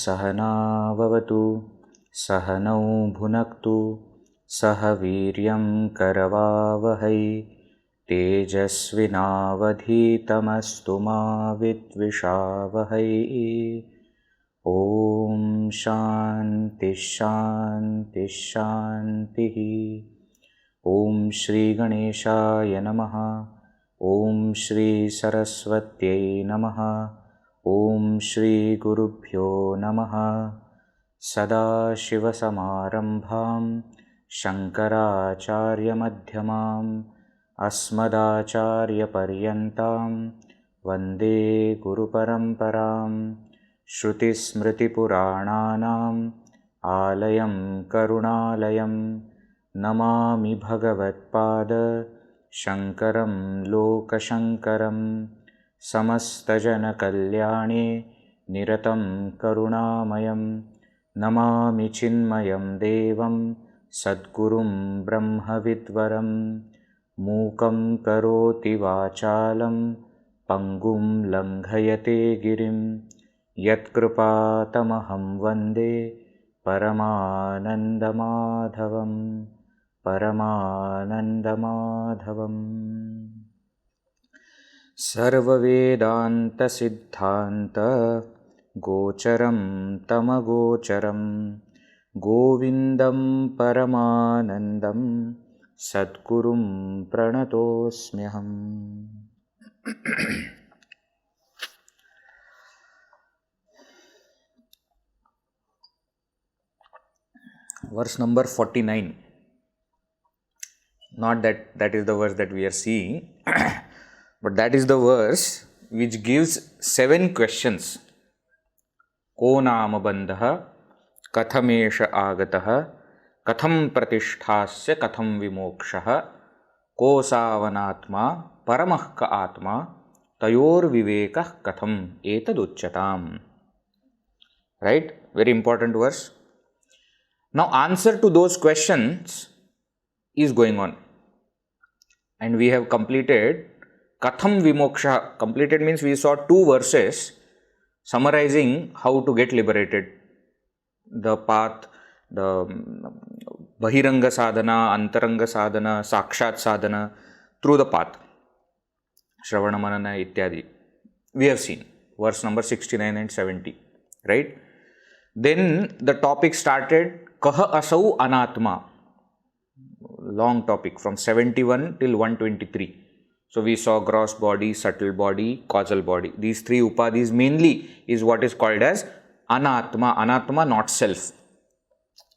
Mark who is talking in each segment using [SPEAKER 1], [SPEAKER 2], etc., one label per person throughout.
[SPEAKER 1] सहना भवतु सहनौ भुनक्तु सह वीर्यं करवावहै तेजस्विनावधीतमस्तु मा विद्विषावहै। ॐ शान्ति शान्ति शान्तिः। ॐ श्री गणेशाय नमः। ॐ श्री सरस्वत्यै नमः। ॐ श्री गुरुभ्यो नमः। सदाशिवसमारम्भां शङ्कराचार्यमध्यमाम् अस्मदाचार्यपर्यन्तां वन्दे गुरुपरम्परां। श्रुतिस्मृतिपुराणानाम् आलयं करुणालयं नमामि भगवत्पाद शङ्करं लोकशङ्करं। समस्तजनकल्याणे निरतं करुणामयं नमामि चिन्मयं देवं सद्गुरुं ब्रह्मविद्वरं। मूकं करोति वाचालं पङ्गुं लङ्घयते गिरिं यत्कृपातमहं वन्दे परमानन्दमाधवं परमानन्दमाधवम्। सर्ववेदान्तसिद्धान्त गोचरं तमगोचरं गोविन्दं परमानन्दं सद्गुरुं प्रणतोऽस्म्यहम्। Verse number 49. Not that is the verse that we are seeing, but that is the verse which gives 7 questions. Ko nama bandhaḥ, katham eṣa āgataḥ, katham pratisthāsya, katham vimūḍhasya, ko sāvanātmā, paramah ka ātmā, tayor vivekah katham etaducyatam. Right? Very important verse. Now answer to those questions is going on. And we have completed Katham Vimoksha. Completed means we saw 2 verses summarizing how to get liberated. The path, the Bahiranga sadhana, Antaranga sadhana, Sakshat sadhana, through the path. Shravana Manana Ityadi. We have seen verse number 69 and 70. Right? Then the topic started Kaha asau anatma. Long topic from 71 till 123. So we saw gross body, subtle body, causal body. These 3 upadhis mainly is what is called as anatma. Anatma, not self.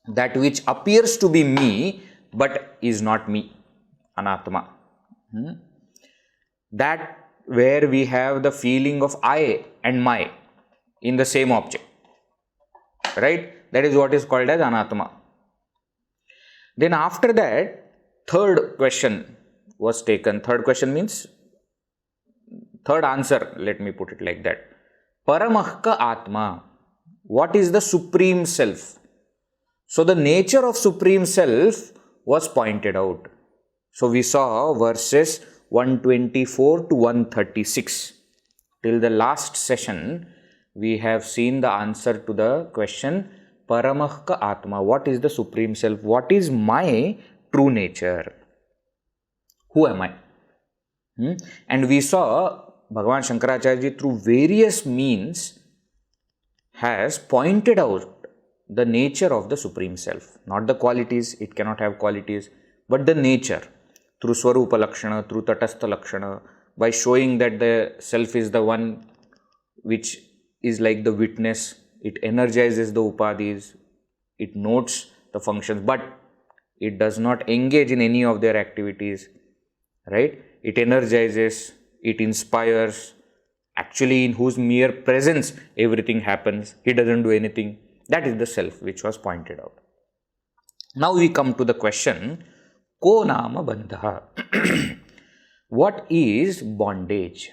[SPEAKER 1] That which appears to be me but is not me. Anatma. That where we have the feeling of I and my in the same object. Right? That is what is called as anatma. Then after that, 3rd question was taken. 3rd question means 3rd answer, let me put it like that. Paramah ka atma. What is the supreme self? So the nature of supreme self was pointed out. So we saw verses 124 to 136. Till the last session, we have seen the answer to the question Paramah ka atma. What is the supreme self? What is my true nature? Who am I? And we saw Bhagavan Shankaracharya ji through various means has pointed out the nature of the supreme self. Not the qualities, it cannot have qualities, but the nature. Through Swarupa Lakshana, through Tatastha Lakshana, by showing that the self is the one which is like the witness. It energizes the upadhis, It notes the functions, but it does not engage in any of their activities, right? It energizes, it inspires, actually in whose mere presence everything happens. He doesn't do anything. That is the self which was pointed out. Now we come to the question, ko nama bandhaḥ. What is bondage?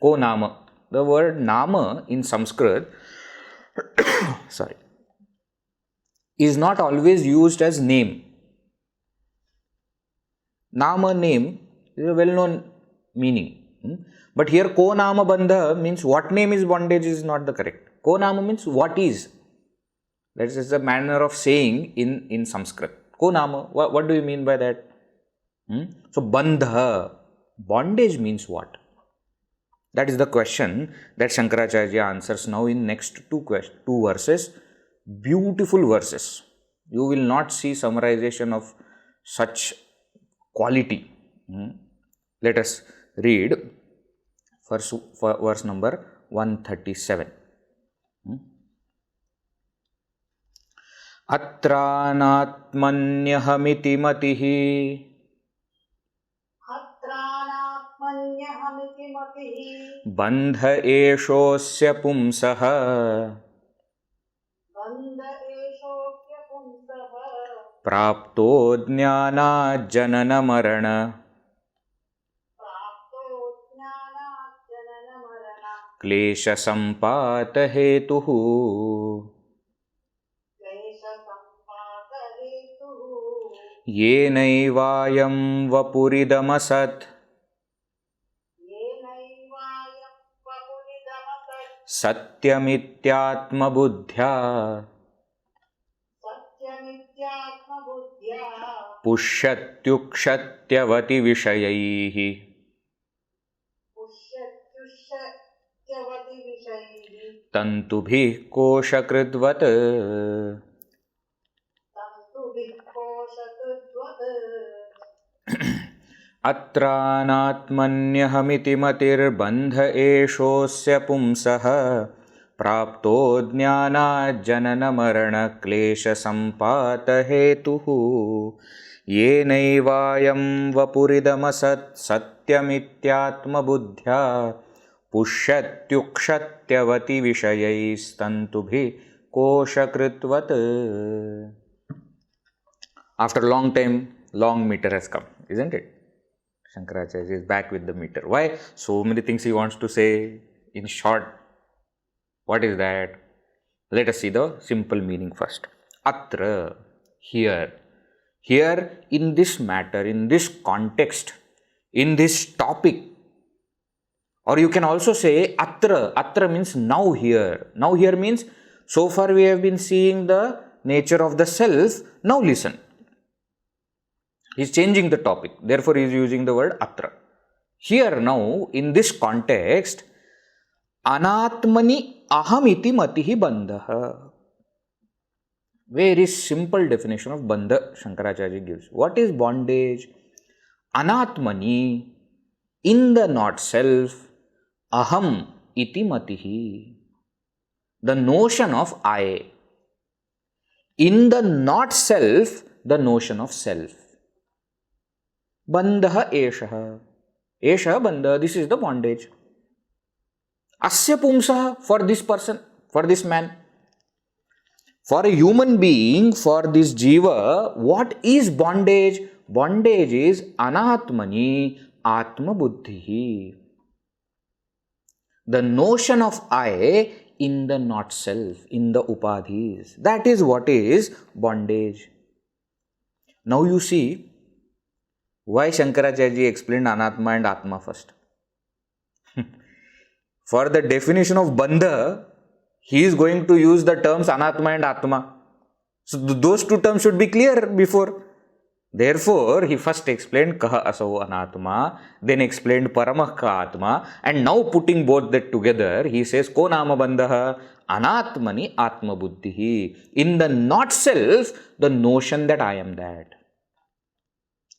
[SPEAKER 1] Ko nama. The word nama in Sanskrit is not always used as name. Nama, name, is a well-known meaning. But here ko nama bandha means what name is bondage is not the correct. Ko nama means what is. That is the manner of saying in Sanskrit. Ko nama, what do you mean by that? So bandha, bondage means what? That is the question that Shankaracharya answers now in next two verses. Beautiful verses. You will not see summarization of such quality. Let us read verse number 137. atrānātmanyahamiti matihi bandha eṣo'sya puṃsaḥ prāpto jnānāt janana marana klesha sampāta hetuh yenaivāyaṃ vapuridamasatsatyamityātmabuddhyā puṣyatyukṣatyavati viṣayaistantubhiḥ kośakṛdvat atrānātmanyahamiti matirbandha eṣo'sya puṃsaḥ prāpto jnānāt janana marana klesha sampāta hetuh yenaivāyaṃ vapuridamasatsatyamityātmabuddhyā puṣyatyukṣatyavati viṣayaistantubhiḥ kośakṛdvat. After a long time, long meter has come, isn't it? Shankaracharya is back with the meter. Why? So many things he wants to say in short. What is that? Let us see the simple meaning first. Atra, here. Here in this matter, in this context, in this topic. Or you can also say atra. Atra means now here. Now here means so far we have been seeing the nature of the self. Now listen. He is changing the topic. Therefore, he is using the word atra. Here now, in this context, anātmani ahamiti matihi bandhaḥ. Very simple definition of bandha Shankaracharya gives. What is bondage? Anātmani, in the not self, aham iti matihi. The notion of I. In the not self, the notion of self. Bandhaḥ eṣaḥ. Eṣaḥ bandha, this is the bondage. Asya puṃsaḥ, for this person, for this man. For a human being, for this jiva, what is bondage? Bondage is anātmani atmabuddhiḥ. The notion of I in the not self, in the upadhis. That is what is bondage. Now you see why Shankaracharya explained anatma and atma first. For the definition of bandha, he is going to use the terms anatma and atma. So those two terms should be clear before. Therefore, he first explained kaha asau anatma, then explained paramah ka atma, and now putting both that together, he says ko nama bandhaḥ anātmani atmabuddhiḥ. In the not self, the notion that I am that.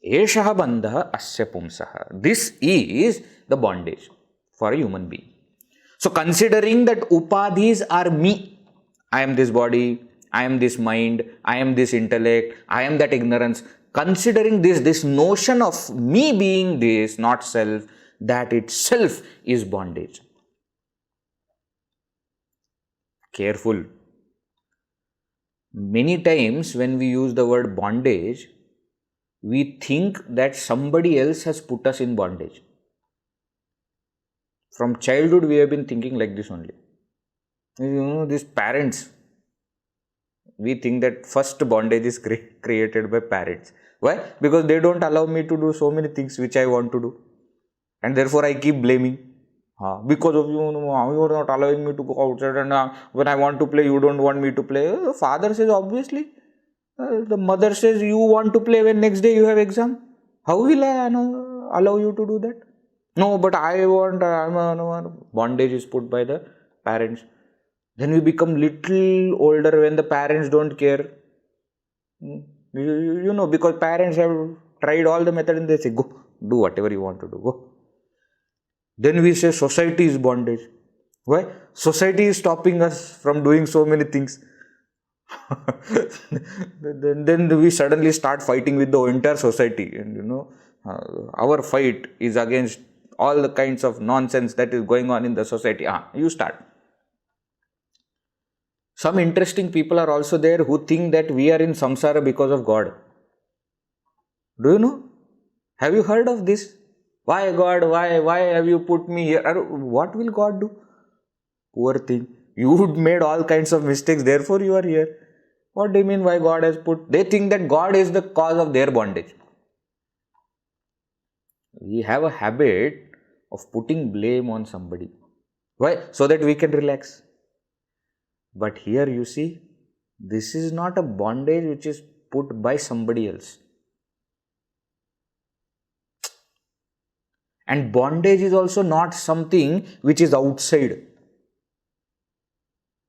[SPEAKER 1] Eṣaḥ bandhaḥ asya puṃsaḥ. This is the bondage for a human being. So considering that upadhis are me, I am this body, I am this mind, I am this intellect, I am that ignorance. Considering this notion of me being this, not self, that itself is bondage. Careful. Many times when we use the word bondage, we think that somebody else has put us in bondage. From childhood, we have been thinking like this only. These parents, we think that first bondage is created by parents. Why? Because they don't allow me to do so many things which I want to do. And therefore, I keep blaming. Because of you are not allowing me to go outside, and when I want to play, you don't want me to play. The father says, obviously. The mother says, you want to play when next day you have exam. How will I allow you to do that? No, but I want, bondage is put by the parents. Then we become little older when the parents don't care. Because parents have tried all the methods and they say, go, do whatever you want to do, go. Then we say society is bondage. Why? Society is stopping us from doing so many things. then we suddenly start fighting with the entire society. And our fight is against all the kinds of nonsense that is going on in the society. You start. Some interesting people are also there who think that we are in samsara because of God. Do you know? Have you heard of this? Why God? Why have you put me here? What will God do? Poor thing. You made all kinds of mistakes, therefore you are here. What do you mean why God has put? They think that God is the cause of their bondage. We have a habit of putting blame on somebody. Why? So that we can relax. But here you see, this is not a bondage which is put by somebody else. And bondage is also not something which is outside.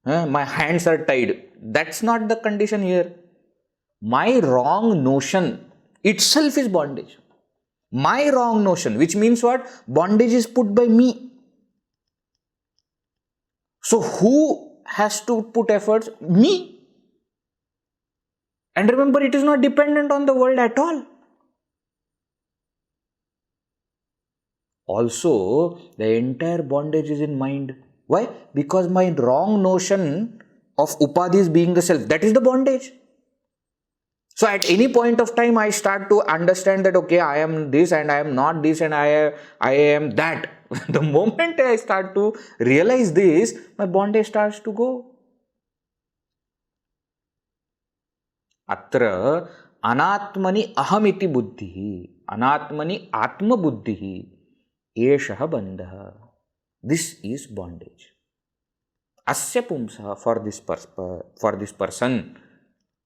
[SPEAKER 1] My hands are tied. That's not the condition here. My wrong notion itself is bondage. My wrong notion, which means what? Bondage is put by me. So who has to put efforts? Me. And remember, it is not dependent on the world at all. Also, the entire bondage is in mind. Why? Because my wrong notion of upadhis being the self, that is the bondage. So at any point of time, I start to understand that, okay, I am this and I am not this and I am that. The moment I start to realize this, my bondage starts to go. Atra atrānātmanyahamiti buddhiḥ, atrānātmanyahamiti eṣo'sya bandhaḥ. This is bondage. Asya puṃsaḥ, for this person,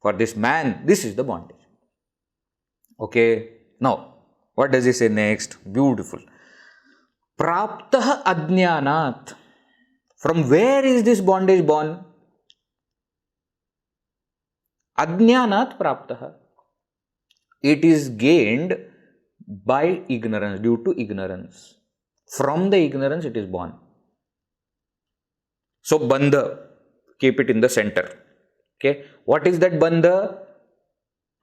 [SPEAKER 1] for this man, this is the bondage. Okay, now, what does he say next? Beautiful. Praptaḥ ajñānāt. From where is this bondage born? Ajñānāt praptaḥ. It is gained by ignorance, due to ignorance. From the ignorance it is born. So bandha, keep it in the center. Okay, what is that bandha?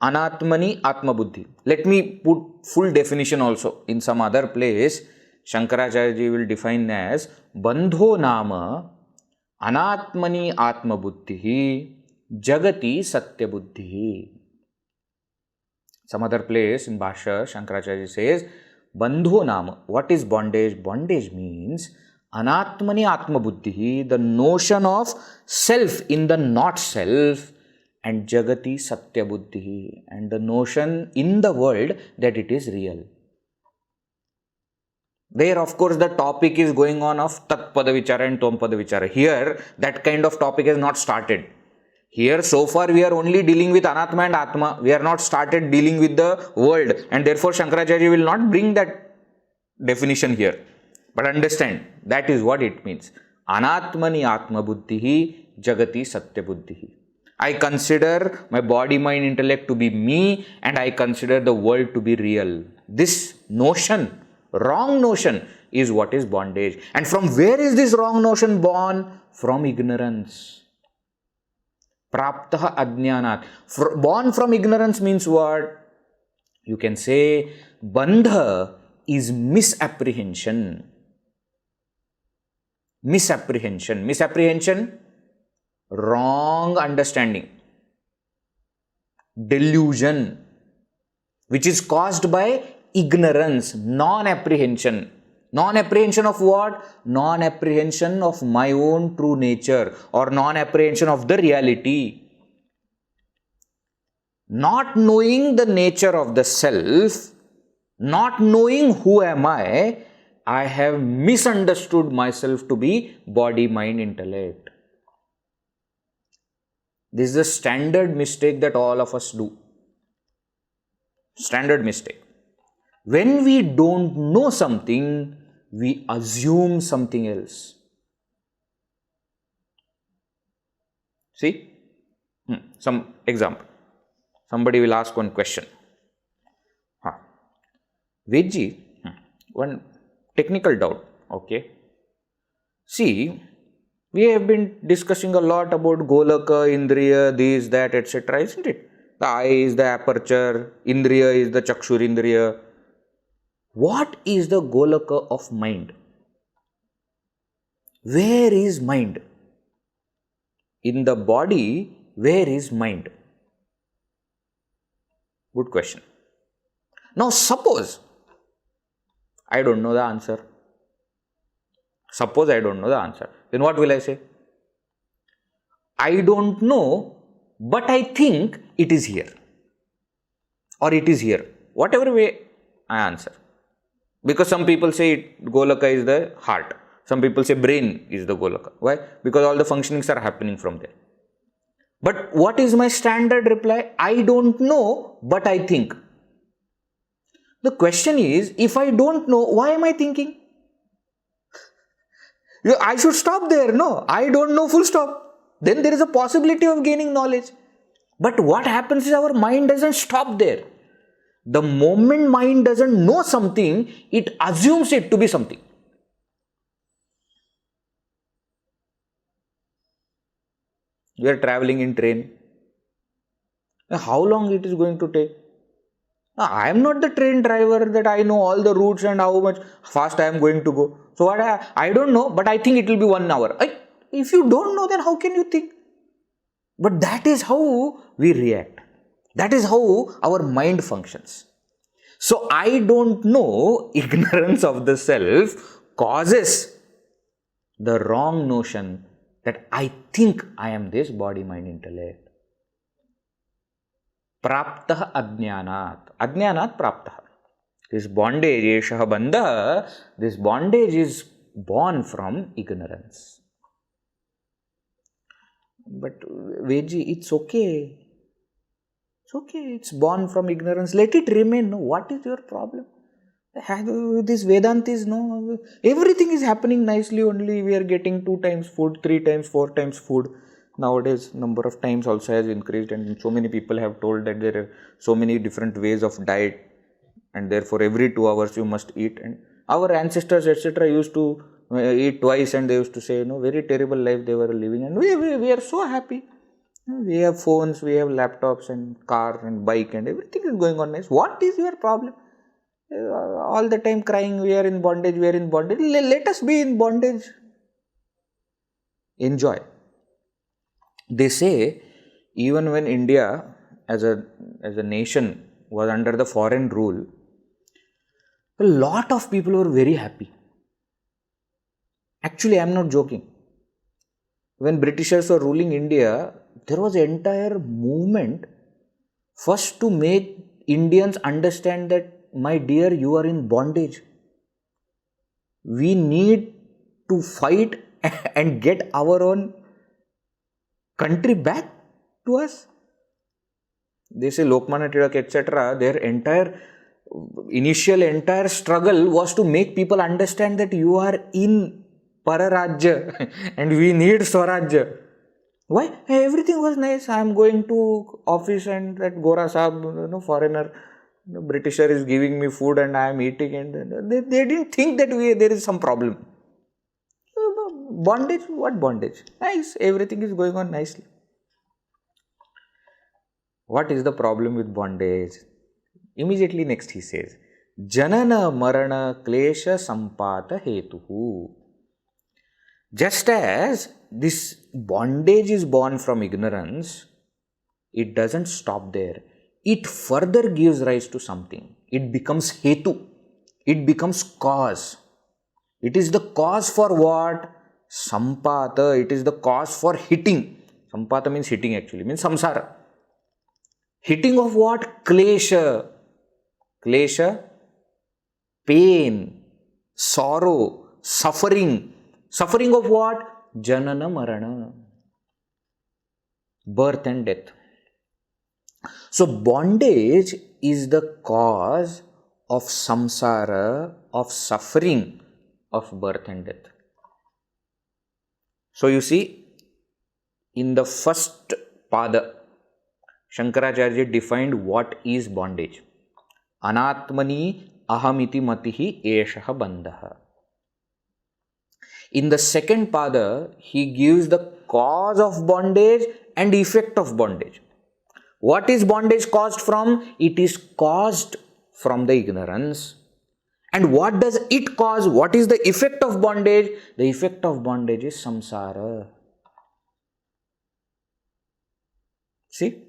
[SPEAKER 1] Anatmani atmabuddhi. Let me put full definition also. In some other place, Shankaracharya ji will define as bandho nama anatmani atmabuddhi jagati satyabuddhi. Some other place in Bhashya, Shankaracharya says, bandho nama. What is bondage? Bondage means anatmani atmabuddhi, the notion of self in the not self, and jagati satyabuddhi, and the notion in the world that it is real. There, of course, the topic is going on of tat-pada vichara and tom-pada vichara. Here, that kind of topic has not started. Here, so far, we are only dealing with anatma and atma. We are not started dealing with the world. And therefore, Shankaracharya will not bring that definition here. But understand, that is what it means. Anatmani atma buddhihi jagati satya buddhihi. I consider my body, mind, intellect to be me, and I consider the world to be real. This notion, wrong notion, is what is bondage. And from where is this wrong notion born? From ignorance. Praptah ajñānāt. Born from ignorance means what? You can say bandha is misapprehension. Misapprehension. Misapprehension, wrong understanding. Delusion, which is caused by ignorance, non-apprehension. Non-apprehension of what? Non-apprehension of my own true nature or non-apprehension of the reality. Not knowing the nature of the self, not knowing who am I have misunderstood myself to be body, mind, intellect. This is a standard mistake that all of us do. Standard mistake. When we don't know something, we assume something else. See? Some example. Somebody will ask one question. Vedji, one technical doubt. Okay. See, we have been discussing a lot about golaka, indriya, this, that, etc. Isn't it? The eye is the aperture, indriya is the chakshurindriya. What is the golaka of mind? Where is mind? In the body, where is mind? Good question. Now suppose I don't know the answer. Suppose I don't know the answer. Then what will I say? I don't know, but I think it is here. Or it is here. Whatever way I answer. Because some people say golaka is the heart. Some people say brain is the golaka. Why? Because all the functionings are happening from there. But what is my standard reply? I don't know, but I think. The question is, if I don't know, why am I thinking? I should stop there. No, I don't know, full stop. Then there is a possibility of gaining knowledge. But what happens is our mind doesn't stop there. The moment mind doesn't know something, it assumes it to be something. We are traveling in train. How long it is going to take? I am not the train driver that I know all the routes and how much fast I am going to go. So what I don't know, but I think it will be 1 hour. If you don't know, then how can you think? But that is how we react. That is how our mind functions. So I don't know, ignorance of the self causes the wrong notion that I think I am this body, mind, intellect. Praptah ajñānāt. Ajñānāt praptah. This bondage, eṣah bandhaḥ, this bondage is born from ignorance. But Veji, it's okay. It's okay. It's born from ignorance. Let it remain. No, what is your problem? This Vedantis, no. Everything is happening nicely, only we are getting 2 times food, 3 times, 4 times food. Nowadays, number of times also has increased, and so many people have told that there are so many different ways of diet, and therefore every 2 hours you must eat. And our ancestors, etc., used to eat twice, and they used to say, very terrible life they were living, and we are so happy. We have phones, we have laptops and car and bike, and everything is going on nice. What is your problem? All the time crying, we are in bondage, we are in bondage. Let us be in bondage. Enjoy. They say, even when India as a nation was under the foreign rule, a lot of people were very happy. Actually, I am not joking. When Britishers were ruling India, there was an entire movement first to make Indians understand that, my dear, you are in bondage. We need to fight and get our own country back to us. They say Lokmanya Tilak, etc., their initial struggle was to make people understand that you are in Pararajya and we need Swarajya. Why? Everything was nice. I am going to office and that Gora Sahab, foreigner, Britisher is giving me food and I am eating, and they didn't think that there is some problem. Bondage? What bondage? Nice. Everything is going on nicely. What is the problem with bondage? Immediately next he says, Janana marana klesha sampata hetuhu. Just as this bondage is born from ignorance, it doesn't stop there. It further gives rise to something. It becomes hetu. It becomes cause. It is the cause for what? Sampata. It is the cause for hitting. Sampata means hitting actually, means samsara. Hitting of what? Klesha. Klesha, pain, sorrow, suffering. Suffering of what? Janana marana. Birth and death. So bondage is the cause of samsara, of suffering of birth and death. So you see, in the first pada, Shankaracharya defined what is bondage. Anātmanyahamiti matihi eṣaha bandhaḥ. In the second pada, he gives the cause of bondage and effect of bondage. What is bondage caused from? It is caused from the ignorance. And what does it cause? What is the effect of bondage? The effect of bondage is samsara. See?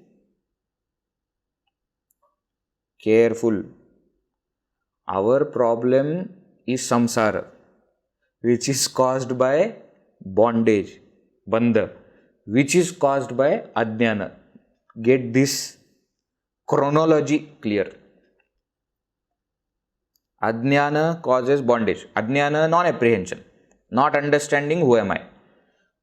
[SPEAKER 1] Careful. Our problem is samsara, which is caused by bondage, bandha, which is caused by ajnana. Get this chronology clear. Ajnana causes bondage. Ajnana, non-apprehension, not understanding who am I.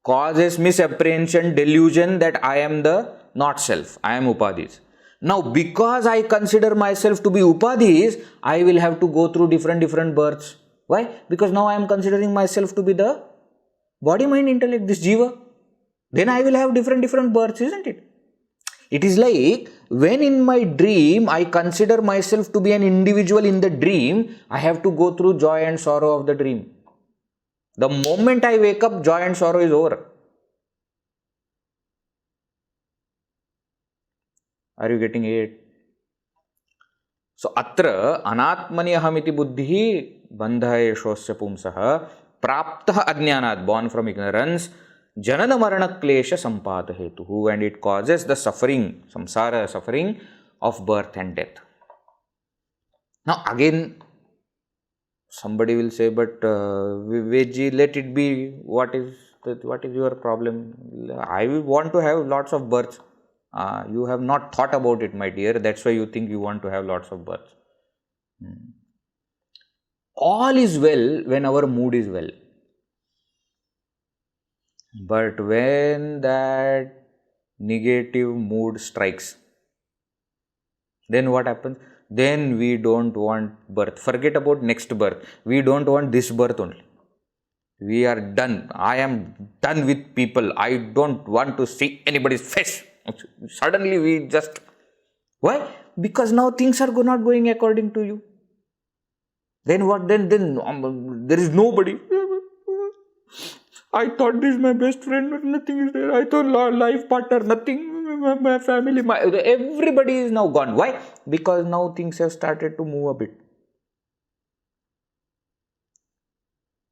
[SPEAKER 1] Causes misapprehension, delusion that I am the not self, I am upadhis. Now, because I consider myself to be upadhis, I will have to go through different births. Why? Because now I am considering myself to be the body, mind, intellect, this jiva. Then I will have different births, isn't it? It is like when in my dream I consider myself to be an individual in the dream, I have to go through joy and sorrow of the dream. The moment I wake up, joy and sorrow is over. Are you getting it? So, atrānātmanyahamiti buddhihi bandhaḥ eṣo'sya puṃsaḥ praptaḥ ajñānāt, born from ignorance, janana marana klesha sampata hetuhu, and it causes the suffering, samsara, suffering of birth and death. Now again, somebody will say, but Vivekji, let it be. What is your problem? I will want to have lots of births. You have not thought about it, my dear. That's why you think you want to have lots of births. All is well when our mood is well. But when that negative mood strikes, then what happens? Then we don't want birth. Forget about next birth. We don't want this birth only. We are done. I am done with people. I don't want to see anybody's face. Suddenly we just... Why? Because now things are not going according to you. Then what? Then there is nobody. I thought this is my best friend, but nothing is there. I thought life partner, nothing. My family, everybody is now gone. Why? Because now things have started to move a bit.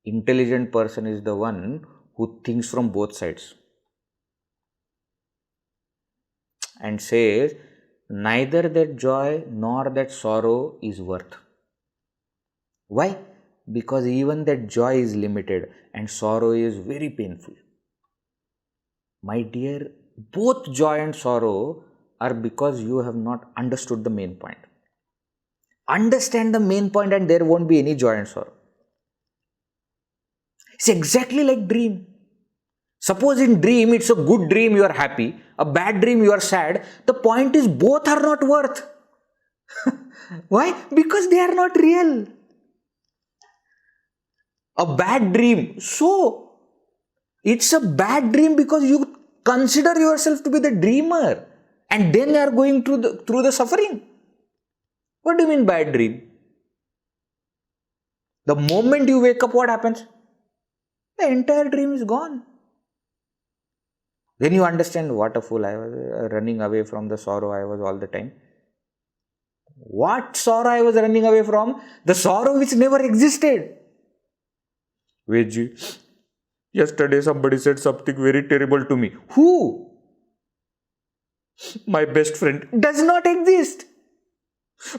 [SPEAKER 1] Intelligent person is the one who thinks from both sides and says, neither that joy nor that sorrow is worth. Why? Because even that joy is limited and sorrow is very painful. My dear, both joy and sorrow are because you have not understood the main point. Understand the main point and there won't be any joy and sorrow. It's exactly like dream. Suppose in dream, it's a good dream, you are happy. A bad dream, you are sad. The point is both are not worth. Why? Because they are not real. A bad dream. So, it's a bad dream because you consider yourself to be the dreamer. And then you are going through the suffering. What do you mean bad dream? The moment you wake up, what happens? The entire dream is gone. Then you understand what a fool I was, running away from the sorrow I was all the time. What sorrow I was running away from? The sorrow which never existed. Veji, yesterday somebody said something very terrible to me. Who? My best friend. Does not exist.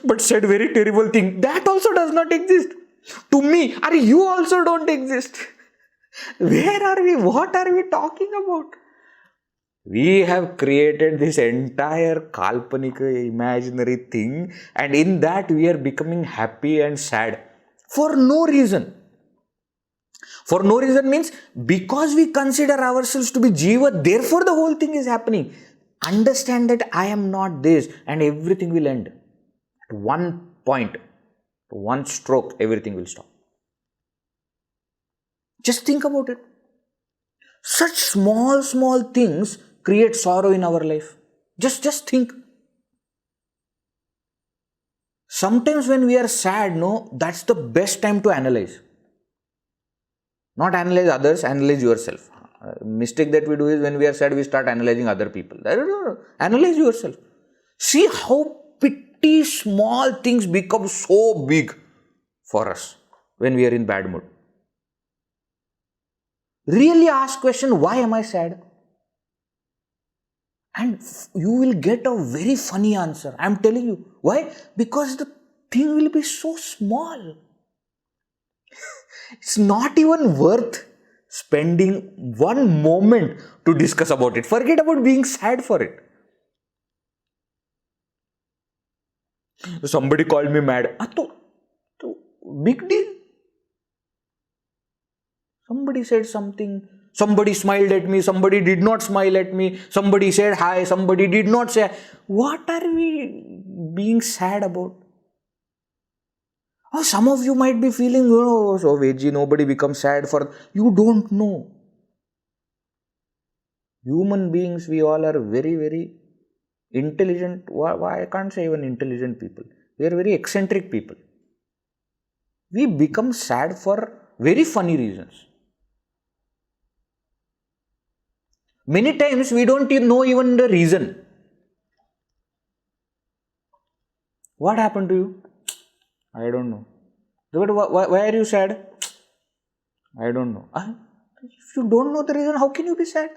[SPEAKER 1] But said very terrible thing. That also does not exist. To me, you also don't exist. Where are we? What are we talking about? We have created this entire kalpanika imaginary thing, and in that we are becoming happy and sad for no reason. For no reason means because we consider ourselves to be jiva, therefore the whole thing is happening. Understand that I am not this, and everything will end. At one point, one stroke, everything will stop. Just think about it. Such small things create sorrow in our life. Just think. Sometimes when we are sad, that's the best time to analyze. Not analyze others, analyze yourself. Mistake that we do is when we are sad, we start analyzing other people. Analyze yourself. See how petty small things become so big for us when we are in bad mood. Really ask question, why am I sad? And you will get a very funny answer. I am telling you. Why? Because the thing will be so small. It's not even worth spending one moment to discuss about it. Forget about being sad for it. Somebody called me mad. Big deal. Somebody said something. Somebody smiled at me. Somebody did not smile at me. Somebody said hi. Somebody did not say hi. What are we being sad about? Some of you might be feeling, so Veji, nobody becomes sad for... You don't know. Human beings, we all are very, very intelligent. Why I can't say even intelligent people. We are very eccentric people. We become sad for very funny reasons. Many times we don't know even the reason. What happened to you? I don't know. Why are you sad? I don't know. If you don't know the reason, how can you be sad?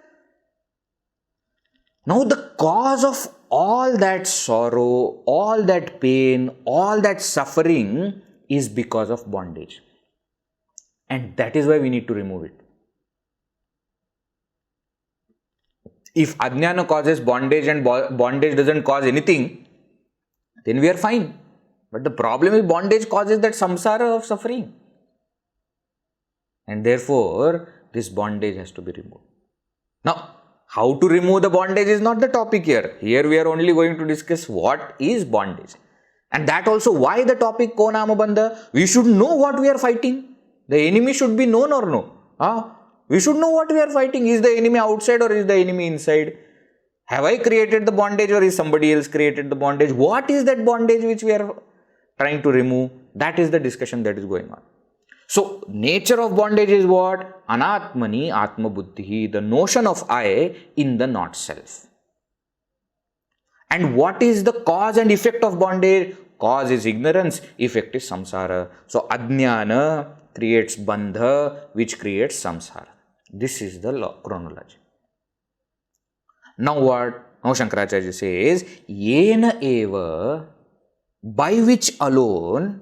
[SPEAKER 1] Now the cause of all that sorrow, all that pain, all that suffering is because of bondage. And that is why we need to remove it. If ajnana causes bondage and bondage doesn't cause anything, then we are fine. But the problem is bondage causes that samsara of suffering. And therefore, this bondage has to be removed. Now, how to remove the bondage is not the topic here. Here we are only going to discuss what is bondage. And that also why the topic bandhaḥ. We should know what we are fighting. The enemy should be known or no. We should know what we are fighting. Is the enemy outside or is the enemy inside? Have I created the bondage or is somebody else created the bondage? What is that bondage which we are trying to remove? That is the discussion that is going on. So, nature of bondage is what? atrānātmanyahamiti, the notion of I in the not self. And what is the cause and effect of bondage? Cause is ignorance, effect is samsara. So, ajnana creates bandha, which creates samsara. This is the chronology. Now what? Now Shankaracharya says, yenaivāyaṃ, by which alone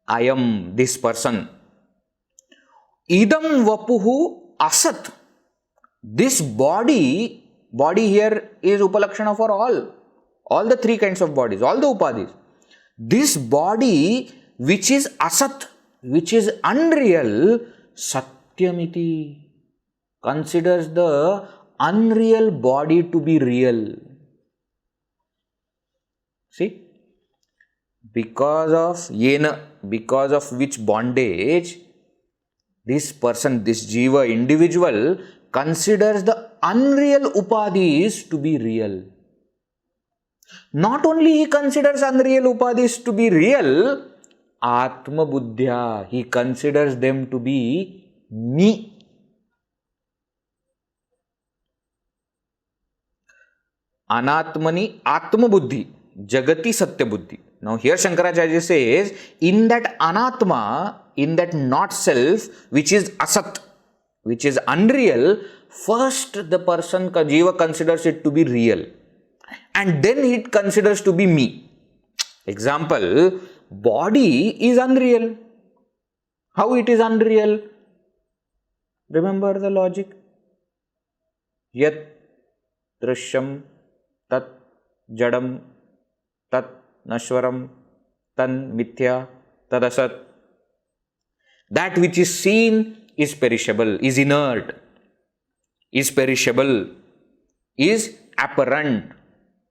[SPEAKER 1] I am this person. Idam vapuhu asat. This body here is upalakshana for all the three kinds of bodies, all the upadhis. This body which is asat, which is unreal, satyamiti, considers the unreal body to be real. See? Because of which bondage, this person, this jiva, individual, considers the unreal upadhis to be real. Not only he considers unreal upadhis to be real, atmabuddhyā, he considers them to be me. anatmani atmabuddhi jagati satyabuddhi. Now here Shankaracharya says, in that anatma, in that not self, which is asat, which is unreal, first the person, Jiva, considers it to be real. And then it considers to be me. Example, body is unreal. How it is unreal? Remember the logic? Yat drishyam tat jadam tat nashwaram tan mithya tadasat. That which is seen is perishable, is inert, is perishable, is apparent,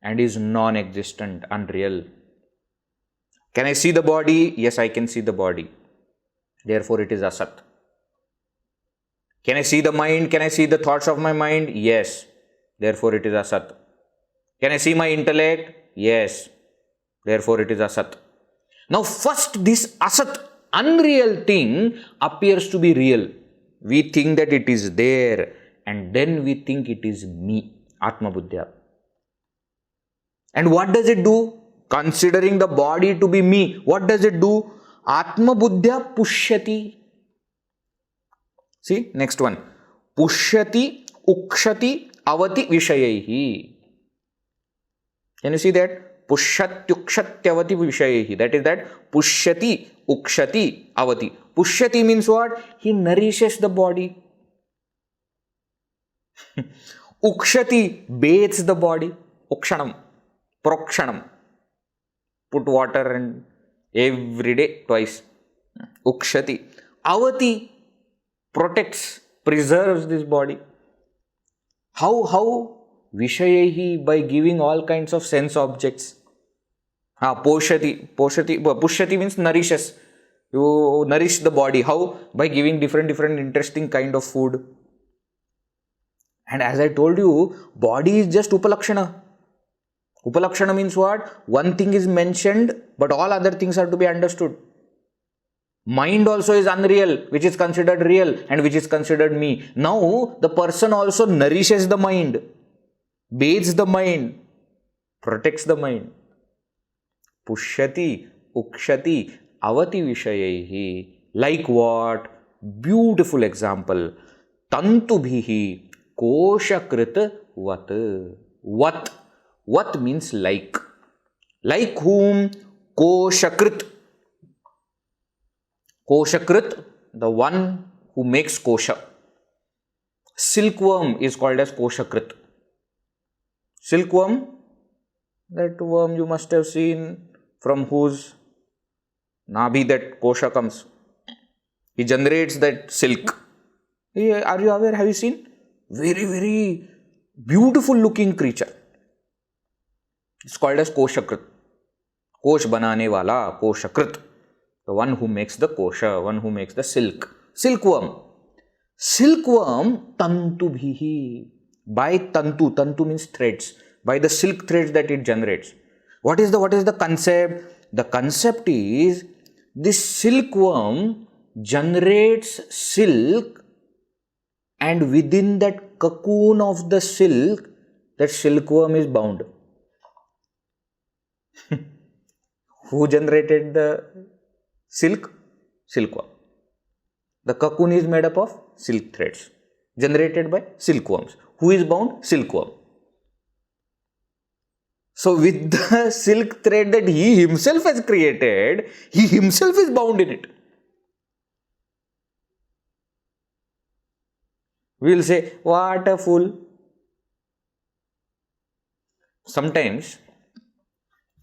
[SPEAKER 1] and is non-existent, unreal. Can I see the body? Yes, I can see the body. Therefore, it is asat. Can I see the mind? Can I see the thoughts of my mind? Yes. Therefore, it is asat. Can I see my intellect? Yes. Therefore, it is asat. Now, first this asat, unreal thing appears to be real. We think that it is there, and then we think it is me, Atmabuddhyā. And what does it do? Considering the body to be me, what does it do? Atmabuddhyā pushyati. See, next one. puṣyatyukṣatyavati viṣayaihi. Can you see that? puṣyatyukṣatyavati viṣayaihi. That is that puṣyatyukṣatyavati. Puṣyati means what? He nourishes the body. Ukshati bathes the body. Ukshanam. Prokshanam. Put water and every day, twice. Ukshati. Avati protects, preserves this body. How? Vishayahi, by giving all kinds of sense objects. Pushyati means nourishes. You nourish the body. How? By giving different interesting kind of food. And as I told you, body is just upalakshana. Upalakshana means what? One thing is mentioned, but all other things are to be understood. Mind also is unreal, which is considered real and which is considered me. Now, the person also nourishes the mind, bathes the mind, protects the mind. Pushyati, ukshati, avati vishayaihi. Like what? Beautiful example. Tantubhiḥ kośakṛdvat. What means like? Like whom? Kośakṛt. Kośakṛt, the one who makes kosha. Silkworm is called as kośakṛt. Silkworm, that worm you must have seen, from whose nabhi that kosha comes. He generates that silk. Are you aware? Have you seen? Very beautiful looking creature. It's called as kośakṛt. Kosh banane wala, kośakṛt. The one who makes the kosha, one who makes the silk. Silkworm. Silkworm, tantubhiḥ. By tantu means threads. By the silk threads that it generates. What is the concept? The concept is this silkworm generates silk, and within that cocoon of the silk, that silkworm is bound. Who generated the silk? Silkworm. The cocoon is made up of silk threads generated by silkworms. Who is bound? Silkworm. So with the silk thread that he himself has created, he himself is bound in it. We will say, what a fool. Sometimes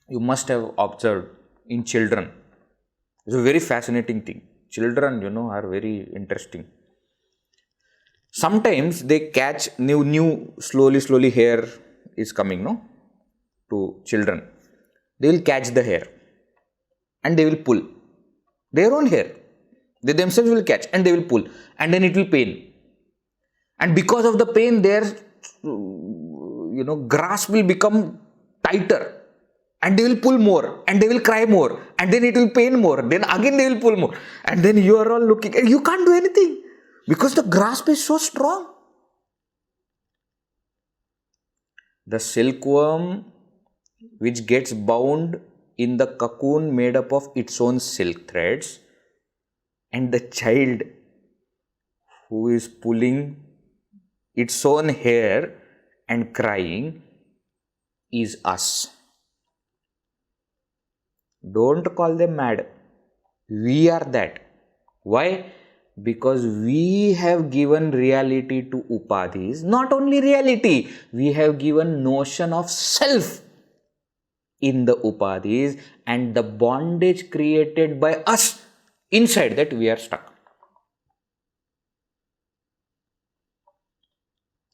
[SPEAKER 1] you must have observed in children. It's a very fascinating thing. Children, are very interesting. Sometimes they catch new slowly hair is coming, to children. They will catch the hair and they will pull their own hair. They themselves will catch and they will pull, and then it will pain. And because of the pain, their grasp will become tighter. And they will pull more, and they will cry more, and then it will pain more, then again they will pull more, and then you are all looking, and you can't do anything because the grasp is so strong. The silkworm which gets bound in the cocoon made up of its own silk threads, and the child who is pulling its own hair and crying is us. Don't call them mad. We are that. Why? Because we have given reality to upadhis. Not only reality, we have given notion of self in the upadhis, and the bondage created by us, inside that we are stuck.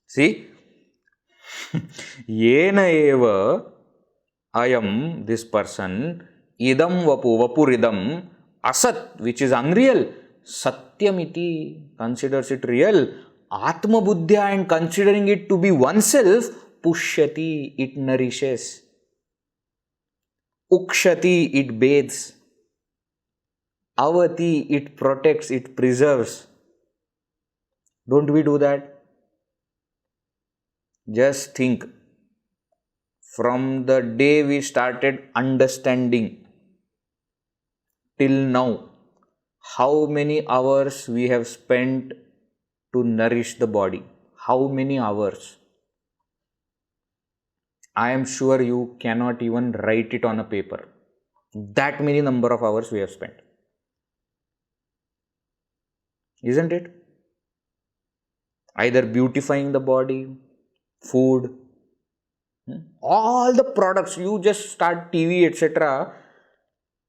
[SPEAKER 1] See? yenaivāyaṃ, this person, idam vapuridam, asat, which is unreal, satyamiti, considers it real, atmabuddhyā, and considering it to be oneself, puṣyati, it nourishes, ukṣati, it bathes, avati, it protects, it preserves. Don't we do that? Just think, from the day we started understanding till now, how many hours we have spent to nourish the body? How many hours? I am sure you cannot even write it on a paper. That many number of hours we have spent. Isn't it? Either beautifying the body, food, all the products, you just start TV, etc.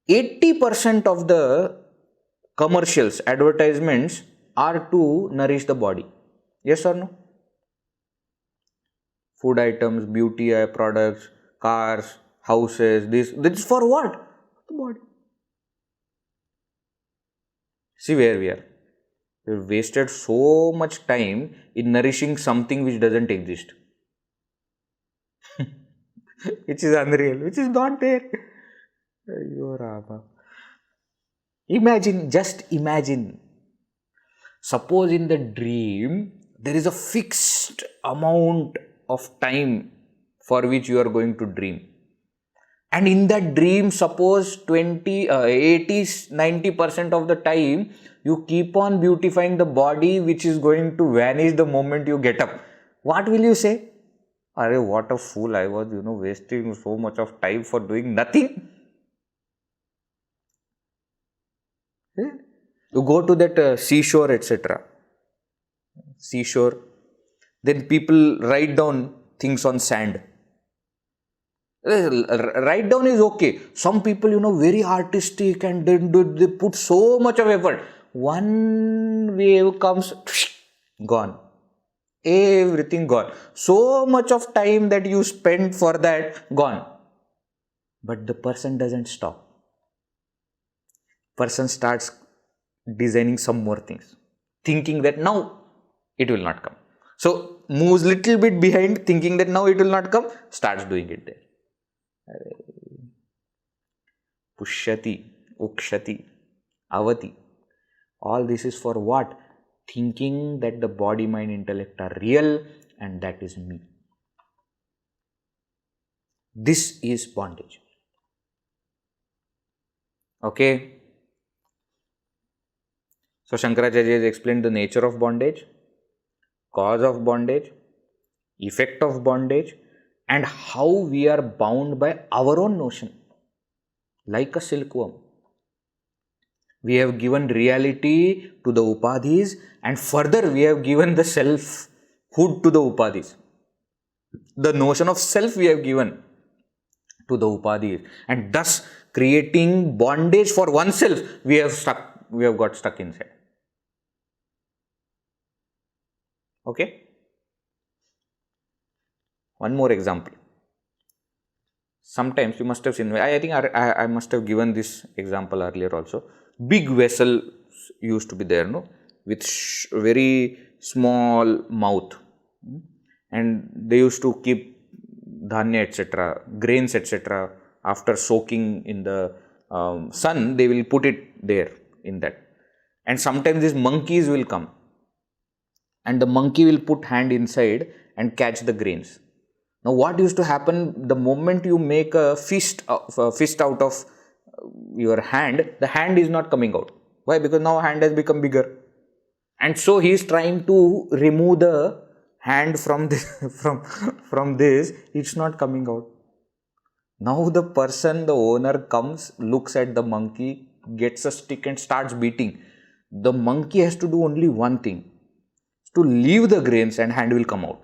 [SPEAKER 1] 80% of the commercials, advertisements are to nourish the body. Yes or no? Food items, beauty products, cars, houses, this is for what? The body. See where we are. We have wasted so much time in nourishing something which doesn't exist. Which is unreal, which is not there. Imagine, just imagine. Suppose in the dream, there is a fixed amount of time for which you are going to dream. And in that dream, suppose 80-90% of the time, you keep on beautifying the body, which is going to vanish the moment you get up. What will you say? Arey, what a fool I was, wasting so much of time for doing nothing. You go to that seashore, etc. Seashore. Then people write down things on sand. Write down is okay. Some people, very artistic, and then they put so much of effort. One wave comes, gone. Everything gone. So much of time that you spent for that, gone. But the person doesn't stop. Person starts designing some more things, thinking that now it will not come. So moves little bit behind, thinking that now it will not come, starts doing it there. Puṣyati, ukṣati, avati. All this is for what? Thinking that the body, mind, intellect are real, and that is me. This is bondage. Okay. So Shankaracharya has explained the nature of bondage, cause of bondage, effect of bondage, and how we are bound by our own notion, like a silkworm. We have given reality to the upadhis, and further we have given the selfhood to the upadhis. The notion of self we have given to the upadhis, and thus creating bondage for oneself, we have got stuck inside. Okay? One more example. Sometimes you must have seen, I think I must have given this example earlier also. Big vessel used to be there, no? With very small mouth. And they used to keep dhanya, etc., grains, etc. After soaking in the sun, they will put it there in that. And sometimes these monkeys will come. And the monkey will put hand inside and catch the grains. Now what used to happen, the moment you make a fist out of your hand, the hand is not coming out. Why? Because now hand has become bigger. And so he is trying to remove the hand from this, from this, it's not coming out. Now the person, the owner comes, looks at the monkey, gets a stick and starts beating. The monkey has to do only one thing, to leave the grains and hand will come out.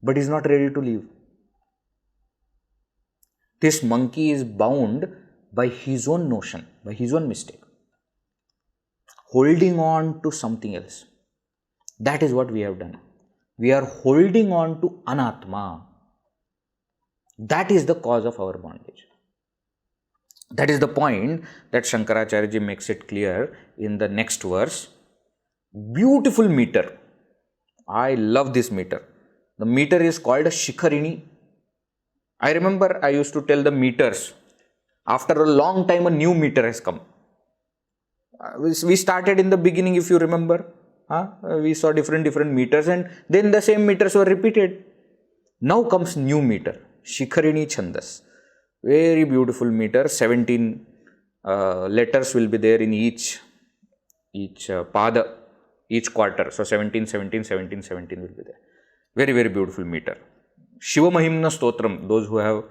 [SPEAKER 1] But he is not ready to leave. This monkey is bound by his own notion, by his own mistake, holding on to something else. That is what we have done. We are holding on to anatma. That is the cause of our bondage. That is the point that Shankaracharya ji makes it clear in the next verse. Beautiful meter. I love this meter. The meter is called a shikharini. I remember I used to tell the meters. After a long time, a new meter has come. We started in the beginning, if you remember. We saw different meters and then the same meters were repeated. Now comes new meter, Shikharini Chandas. Very beautiful meter. 17 letters will be there in each pada, each quarter. So 17, 17, 17, 17 will be there. Very, very beautiful meter. Shiva Mahimna Stotram, those who have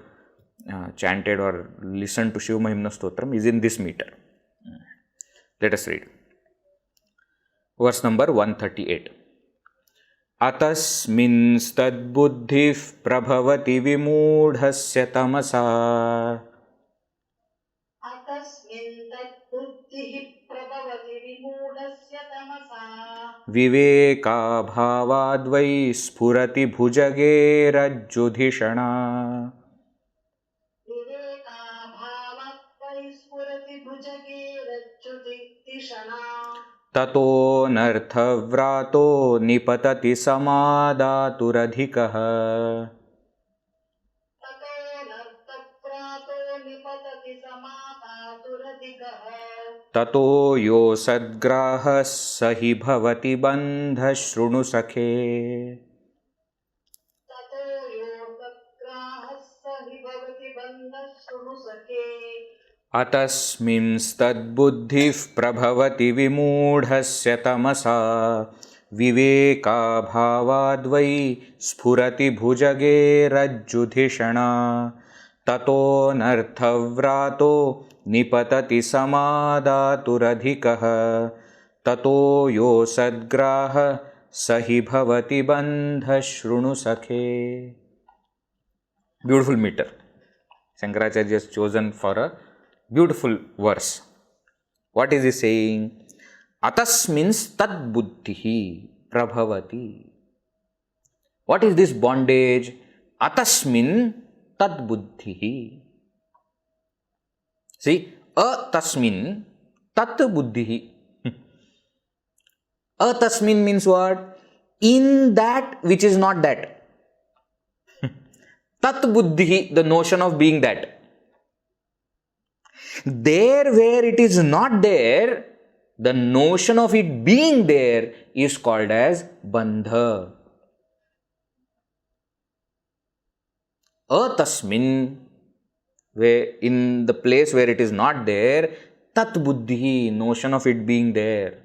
[SPEAKER 1] chanted or listened to Shiva Mahimna Stotram, is in this meter. Let us read. Verse number 138. Atasmiṃstadbuddhiḥ prabhavati vimūḍhasya tamasā.
[SPEAKER 2] Atasmiṃstadbuddhiḥ prabhavati vimūḍhasya tamasā.
[SPEAKER 1] Vivekābhāvādvai sphurati bhujage rajjudhiṣaṇā.
[SPEAKER 2] Vivekābhāvādvai sphurati bhujage rajjudhiṣaṇā.
[SPEAKER 1] tato'narthavrāto nipatati samādāturadhikaḥ.
[SPEAKER 2] Tato'narthavrāto nipatati samādāturadhikaḥ.
[SPEAKER 1] Tato yo sadgrāha sahi bhavati bandhaḥ śṛṇu sakhe.
[SPEAKER 2] Tato yo sadgrāha sahi bhavati bandhaḥ śṛṇu sakhe.
[SPEAKER 1] atasmiṃstadbuddhiḥ prabhavati vimūḍhasya tamasā. Vivekābhāvādvai sphurati bhujage rajjudhiṣaṇā. tato'narthavrāto nipatati samādāturadhikaḥ. tato yo sadgrāha sahi bhavati bandhaḥ śṛṇu sakhe. Beautiful meter. Shankaracharya has chosen for a beautiful verse. What is he saying? Atasmiṃstadbuddhiḥ prabhavati. What is this bondage? Atasmiṃstadbuddhiḥ. See, atasmiṃstadbuddhiḥ. Atasmin means what? In that which is not that. Tatbuddhiḥ, the notion of being that. There where it is not there, the notion of it being there is called as bandha. Atasmin, where in the place where it is not there, tatbuddhiḥ, notion of it being there.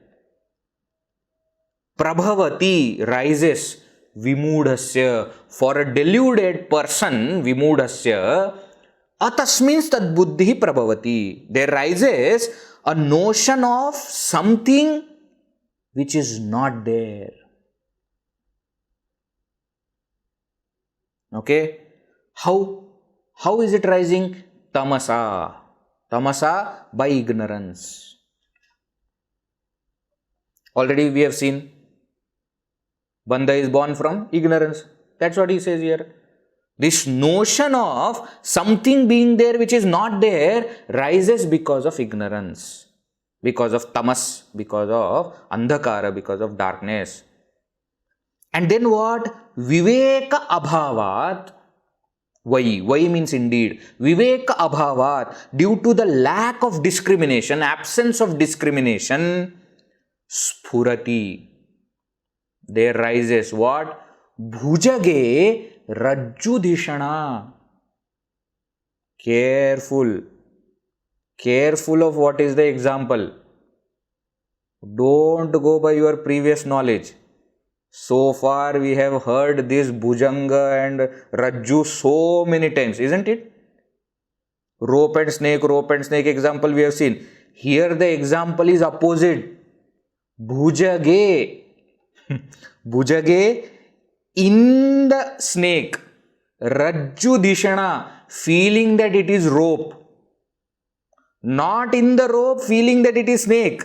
[SPEAKER 1] Prabhavati, rises, vimūḍhasya, for a deluded person, vimūḍhasya, atasmiṃstadbuddhiḥ prabhavati. There rises a notion of something which is not there. Okay? How is it rising? Tamasā. Tamasā, by ignorance. Already we have seen. Bandha is born from ignorance. That's what he says here. This notion of something being there which is not there rises because of ignorance, because of tamas, because of andhakara, because of darkness. And then what? Vivekābhāvādvai. Vai means indeed. Vivekābhāvādvai, due to the lack of discrimination, absence of discrimination, sphurati. There rises what? Bhujage rajjudhiṣaṇā. Careful. Careful of what is the example. Don't go by your previous knowledge. So far we have heard this bhujanga and rajju so many times, isn't it? Rope and snake example we have seen. Here the example is opposite. Bhujage. Bhujage in the snake. Rajjudhiṣaṇā, feeling that it is rope. Not in the rope, feeling that it is snake.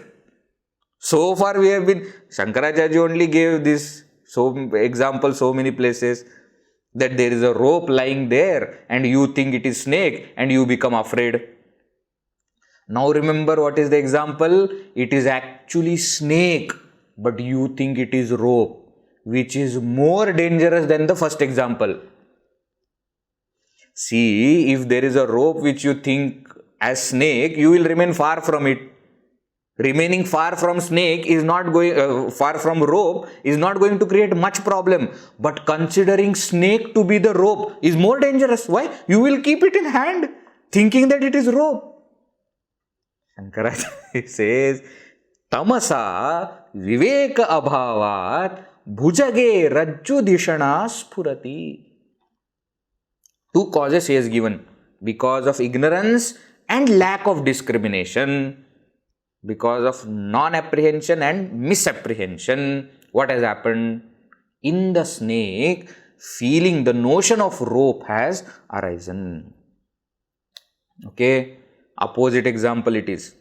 [SPEAKER 1] So far we have been, Shankaracharya only gave this example so many places, that there is a rope lying there and you think it is snake and you become afraid. Now remember what is the example? It is actually snake, but you think it is rope, which is more dangerous than the first example. See, if there is a rope which you think as snake, you will remain far from it. Remaining far from snake is not going, far from rope is not going to create much problem. But considering snake to be the rope is more dangerous. Why? You will keep it in hand, thinking that it is rope. Shankaracharya says, tamasā vivekābhāvāt bhujage rajjudhiṣaṇā sphurati. Two causes he has given. Because of ignorance and lack of discrimination. Because of non-apprehension and misapprehension, what has happened? In the snake, feeling the notion of rope has arisen. Okay, opposite example it is.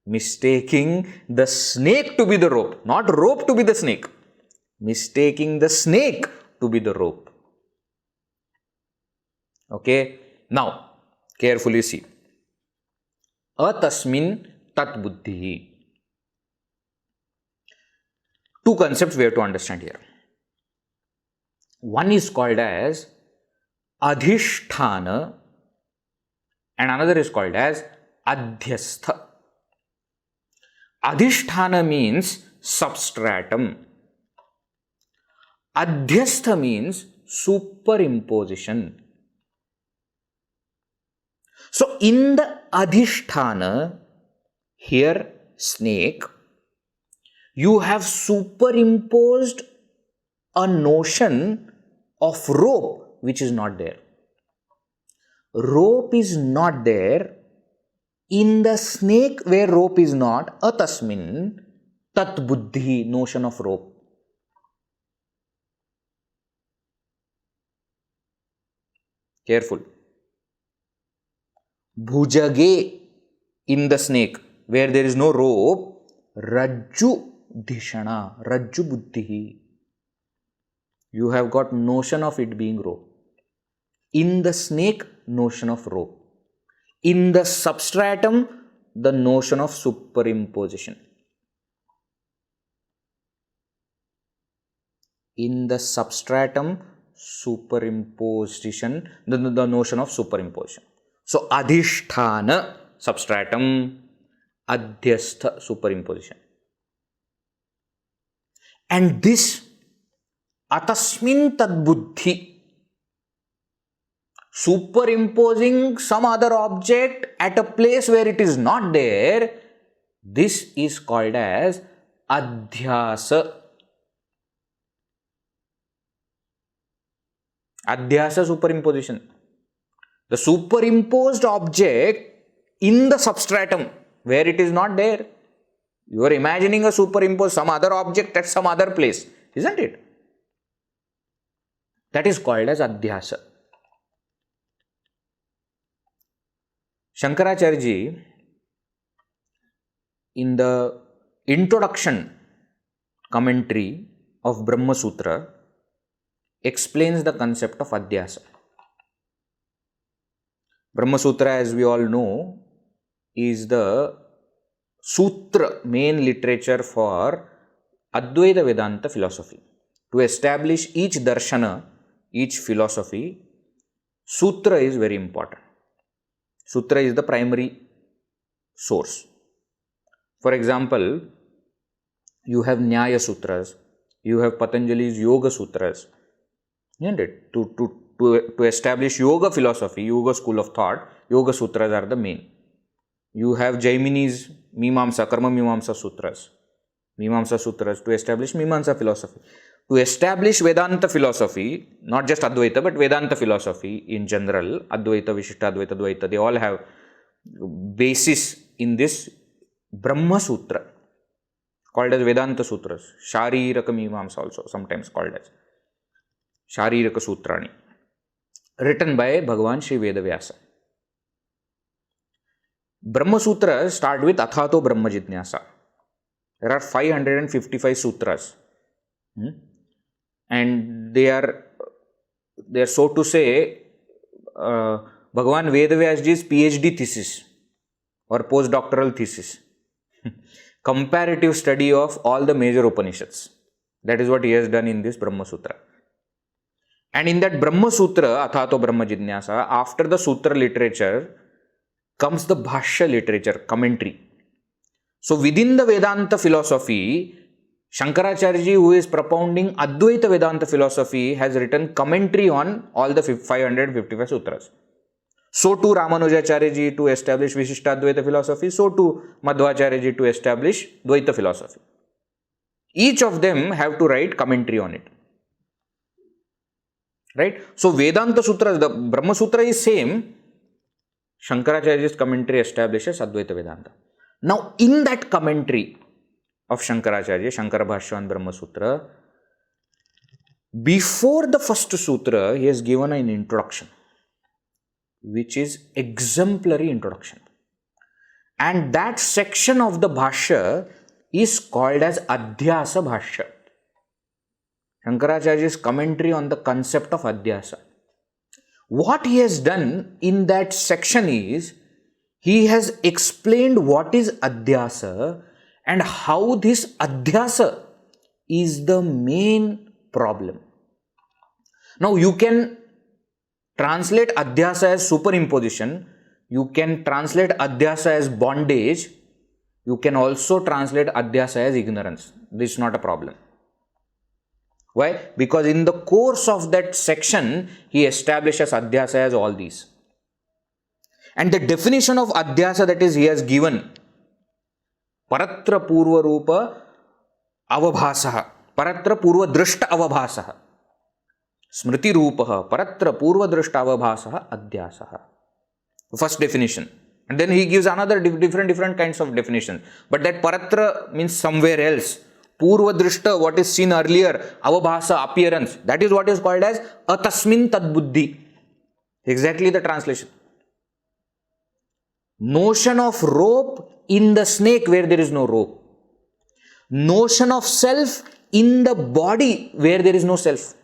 [SPEAKER 1] Mistaking the snake to be the rope, not rope to be the snake. Mistaking the snake to be the rope. Okay, now carefully see. atasmiṃstadbuddhiḥ. Two concepts we have to understand here. One is called as adhisthana and another is called as adhyastha. Adhisthana means substratum. Adhyastha means superimposition. So in the adhisthana, here snake, you have superimposed a notion of rope which is not there. Rope is not there in the snake where rope is not. atasmiṃstadbuddhiḥ, notion of rope. Careful. Bhujage in the snake where there is no rope, rajjudhiṣaṇā, rajjubuddhiḥ. You have got notion of it being rope. In the snake, notion of rope. In the substratum, the notion of superimposition. In the substratum, superimposition, the notion of superimposition. So, adhisthana, substratum, adhyastha, superimposition. And this atasmiṃstadbuddhiḥ, superimposing some other object at a place where it is not there, this is called as adhyasa. Adhyasa, superimposition. The superimposed object in the substratum where it is not there. You are imagining a superimposed some other object at some other place, isn't it? That is called as adhyasa. Shankaracharya ji, in the introduction commentary of Brahma Sutra, explains the concept of adhyasa. Brahma Sutra, as we all know, is the sutra, main literature for Advaita Vedanta philosophy. To establish each darshana, each philosophy, sutra is very important. Sutra is the primary source. For example, you have Nyaya Sutras, you have Patanjali's Yoga Sutras, Isn't it? To establish yoga philosophy, yoga school of thought, yoga sutras are the main. You have Jaimini's Mimamsa, Karma Mimamsa Sutras. Mimamsa Sutras to establish Mimamsa philosophy. To establish Vedanta philosophy, not just Advaita, but Vedanta philosophy in general, Advaita, Vishishtadvaita, Dvaita, they all have basis in this Brahma Sutra, called as Vedanta Sutras. Shariraka Mimamsa also, sometimes called as Shariraka Sutrani, written by Bhagavan Sri Vedavyasa. Brahma Sutras start with Athato Brahma Jidnyasa. There are 555 sutras. And they are so to say Bhagavan Vedavyasji's PhD thesis or postdoctoral thesis. Comparative study of all the major Upanishads. That is what he has done in this Brahma Sutra. And in that Brahma Sutra, Athato Brahma Jidnyasa, after the Sutra literature comes the Bhashya literature, commentary. So within the Vedanta philosophy, Shankaracharya, who is propounding Advaita Vedanta philosophy, has written commentary on all the 555 sutras. So too Ramanujacharya to establish Vishishtadvaita philosophy, so too Madhvacharya to establish Dvaita philosophy. Each of them have to write commentary on it. Right? So Vedanta Sutras, the Brahma Sutra is same. Shankaracharya's commentary establishes Advaita Vedanta. Now, in that commentary of Shankaracharya, Shankara Bhashya on Brahma Sutra, before the first sutra, he has given an introduction, which is exemplary introduction. And that section of the Bhashya is called as Adhyasa Bhashya. Shankaracharya's commentary on the concept of Adhyasa. What he has done in that section is, he has explained what is Adhyasa and how this Adhyasa is the main problem. Now you can translate Adhyasa as superimposition, you can translate Adhyasa as bondage, you can also translate Adhyasa as ignorance. This is not a problem. Why? Because in the course of that section, he establishes Adhyasa as all these. And the definition of Adhyasa, that is, he has given Paratra Purva Rupa Avabhasaha, Paratra Purva Drishta Avabhasaha, Smriti Rupaha, Paratra Purva Drishta Avabhasaha, Adhyasaha. First definition. And then he gives another different kinds of definitions. But that Paratra means somewhere else. Purva Drishta, what is seen earlier, Avabhasa, appearance, that is what is called as atasmiṃstadbuddhiḥ. Exactly the translation. Notion of rope in the snake where there is no rope. Notion of self in the body where there is no self.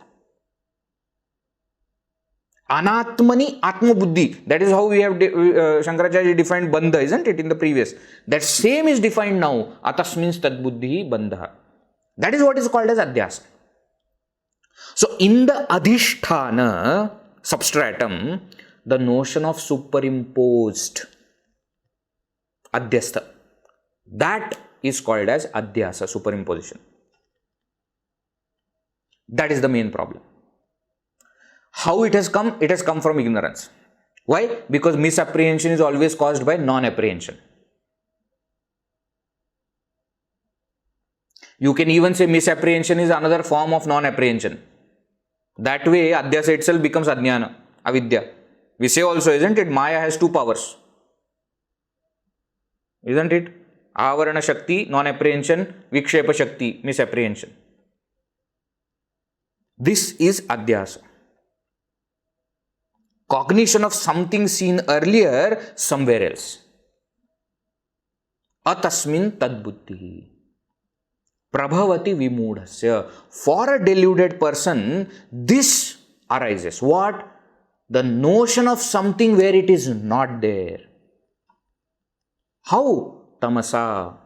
[SPEAKER 1] Atrānātmanyahamiti. That is how we have Shankaracharya defined bandhaḥ, isn't it, in the previous. That same is defined now. atasmiṃstadbuddhiḥ bandhaḥ. That is what is called as adhyasa. So in the adhisthana substratum, the notion of superimposed adhyastha, that is called as adhyasa, superimposition. That is the main problem. How it has come? It has come from ignorance. Why? Because misapprehension is always caused by non-apprehension. You can even say misapprehension is another form of non-apprehension. That way, adhyasa itself becomes ajnana, avidya. We say also, isn't it, Maya has two powers. Isn't it? Avarana Shakti, non-apprehension, Vikshepa Shakti, misapprehension. This is adhyasa. Cognition of something seen earlier somewhere else. atasmiṃstadbuddhiḥ. Prabhavati vimūḍhasya. For a deluded person, this arises. What? The notion of something where it is not there. How? Tamasā,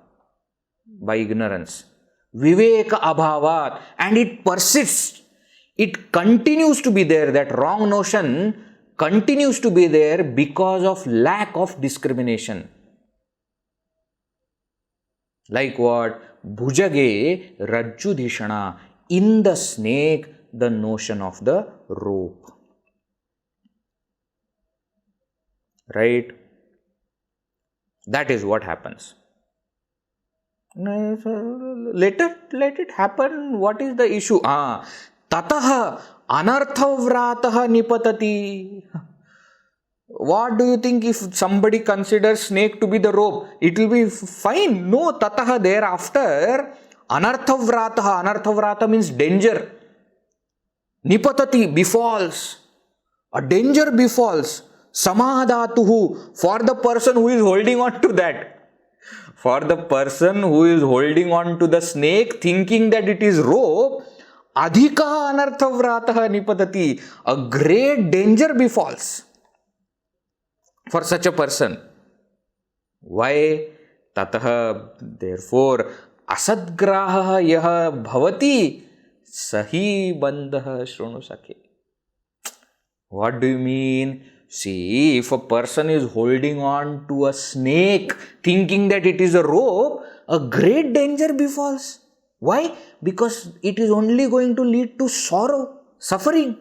[SPEAKER 1] by ignorance. Vivekābhāvādvai, and it persists. It continues to be there. That wrong notion continues to be there because of lack of discrimination. Like what? Bhujage rajjudhiṣaṇā. In the snake, the notion of the rope. Right? That is what happens. Let it happen. What is the issue? Tataha anarthavrāto nipatati. What do you think if somebody considers snake to be the rope? It will be fine. No, tataha thereafter. Anarthavrāto. Anarthavrāto means danger. Nipatati befalls. A danger befalls. Samādātuhu. For the person who is holding on to that. For the person who is holding on to the snake, thinking that it is rope, adhika anarthavrāto nipatati. A great danger befalls for such a person. Why? Tataha, therefore, asadgraha yaha bhavati sahi bandhaḥ śṛṇu sakhe. What do you mean? See, if a person is holding on to a snake, thinking that it is a rope, a great danger befalls. Why? Because it is only going to lead to sorrow, suffering.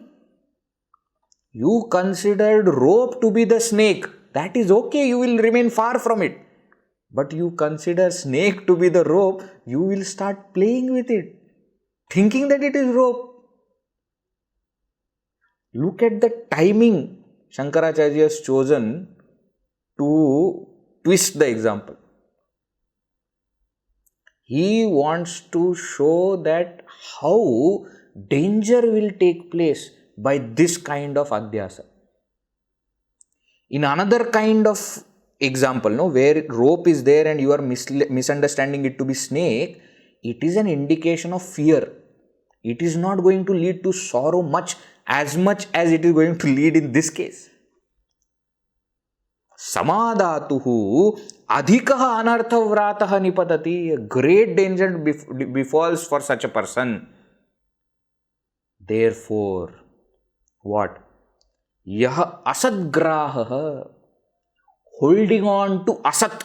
[SPEAKER 1] You considered rope to be the snake. That is okay, you will remain far from it. But you consider snake to be the rope, you will start playing with it, thinking that it is rope. Look at the timing Shankaracharya has chosen to twist the example. He wants to show that how danger will take place by this kind of adhyasa. In another kind of example, where rope is there and you are misunderstanding it to be snake, it is an indication of fear. It is not going to lead to sorrow as much as it is going to lead in this case. Samādātuhu adhikaḥ anarthavrāto nipatati. A great danger befalls for such a person. Therefore, what? Yaha asadgraha. Holding on to asat.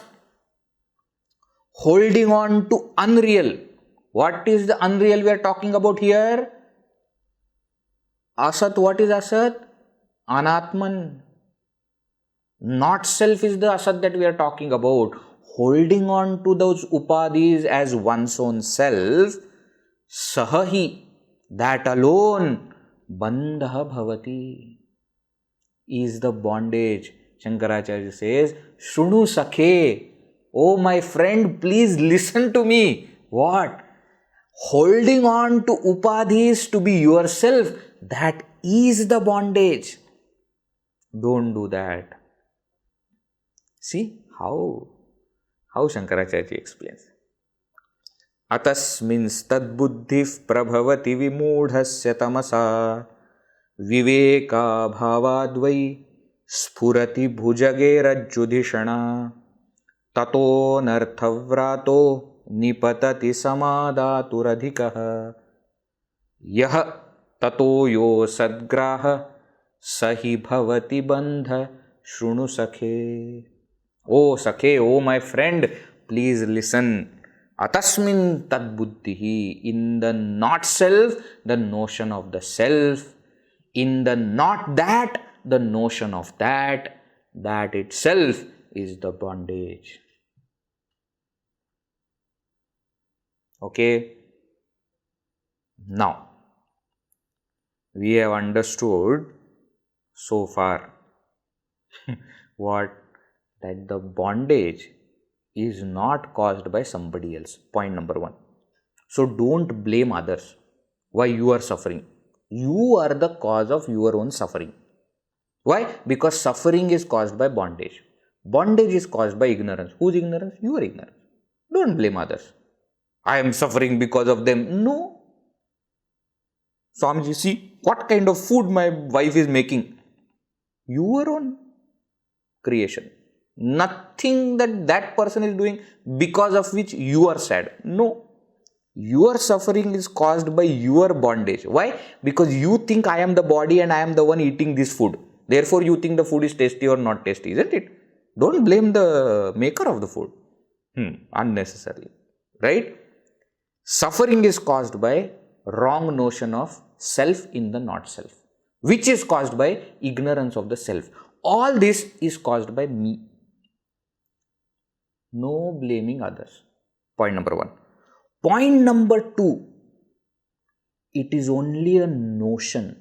[SPEAKER 1] Holding on to unreal. What is the unreal we are talking about here? Asat, what is asat? Anatman. Not self is the asat that we are talking about. Holding on to those upadhis as one's own self, sahi, that alone, bandhaḥ bhavati, is the bondage. Shankaracharya says, śṛṇu sakhe. Oh my friend, please listen to me. What? Holding on to upadhis to be yourself, that is the bondage. Don't do that. See how Shankaracharya explains. atasmiṃstadbuddhiḥ prabhavati vimūḍhasya tamasā vivekābhāvādvai sphurati bhujage rajjudhiṣaṇā tato'narthavrāto nipatati samādāturadhikaḥ yah tato yo sadgraha sahi bhavati bandhaḥ śṛṇu sakhe. Oh sakhe, oh my friend, please listen. atasmiṃstadbuddhiḥ, in the not self, the notion of the self. In the not that, the notion of that. That itself is the bondage. Okay? Now, we have understood so far what? That the bondage is not caused by somebody else. Point number one. So don't blame others why you are suffering. You are the cause of your own suffering. Why? Because suffering is caused by bondage. Bondage is caused by ignorance. Whose ignorance? Your ignorance. Don't blame others. I am suffering because of them. No. Swamiji, see what kind of food my wife is making. Your own creation. Nothing that person is doing because of which you are sad. No. Your suffering is caused by your bondage. Why? Because you think I am the body and I am the one eating this food. Therefore, you think the food is tasty or not tasty, isn't it? Don't blame the maker of the food. Unnecessarily. Right? Suffering is caused by wrong notion of self in the not self, which is caused by ignorance of the self. All this is caused by me. No blaming others. Point number 1. Point number 2. It is only a notion.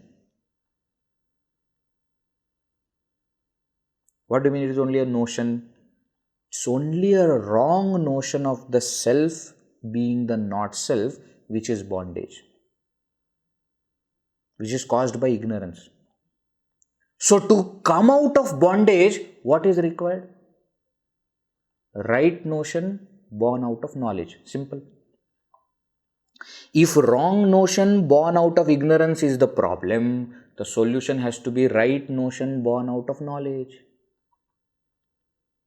[SPEAKER 1] What do you mean it is only a notion? It's only a wrong notion of the self being the not self, which is bondage, which is caused by ignorance. So to come out of bondage, what is required? Right notion born out of knowledge. Simple. If wrong notion born out of ignorance is the problem, the solution has to be right notion born out of knowledge.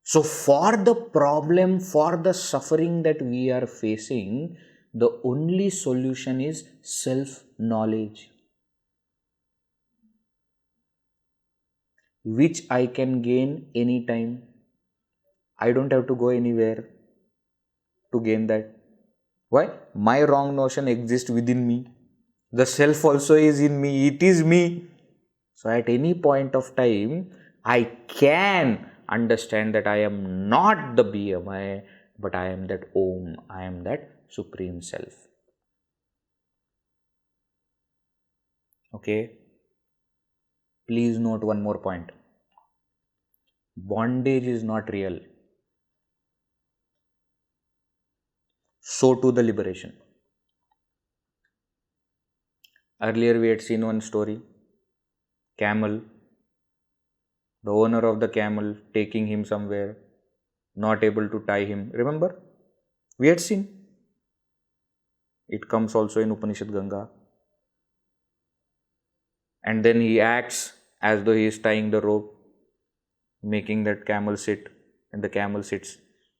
[SPEAKER 1] So for the problem, for the suffering that we are facing, the only solution is self-knowledge, which I can gain anytime. I don't have to go anywhere to gain that. Why? My wrong notion exists within me. The self also is in me. It is me. So at any point of time, I can understand that I am not the BMI, but I am that Om. I am that Supreme Self. Okay? Please note one more point. Bondage is not real. So too the liberation. Earlier we had seen one story. Camel. The owner of the camel taking him somewhere, not able to tie him. Remember? We had seen. It comes also in Upanishad Ganga. And then he acts as though he is tying the rope, making that camel sit, and the camel sits.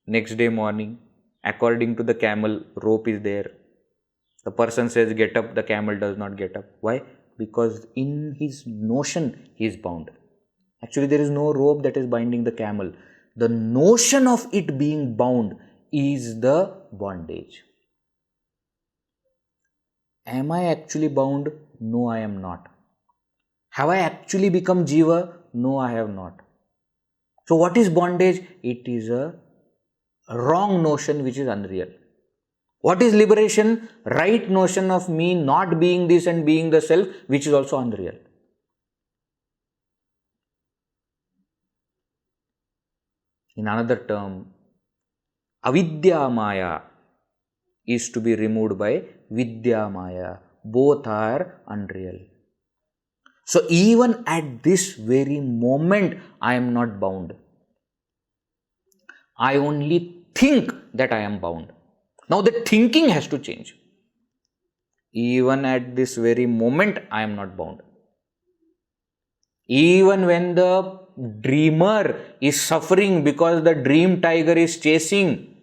[SPEAKER 1] Next day morning, according to the camel, rope is there. The person says, get up, the camel does not get up. Why? Because in his notion, he is bound. Actually, there is no rope that is binding the camel. The notion of it being bound is the bondage. Am I actually bound? No, I am not. Have I actually become Jiva? No, I have not. So what is bondage? It is a wrong notion which is unreal. What is liberation? Right notion of me not being this and being the self, which is also unreal. In another term, avidya maya is to be removed by vidya maya. Both are unreal. So even at this very moment, I am not bound. I only think that I am bound. Now the thinking has to change. Even at this very moment, I am not bound. Even when the dreamer is suffering because the dream tiger is chasing,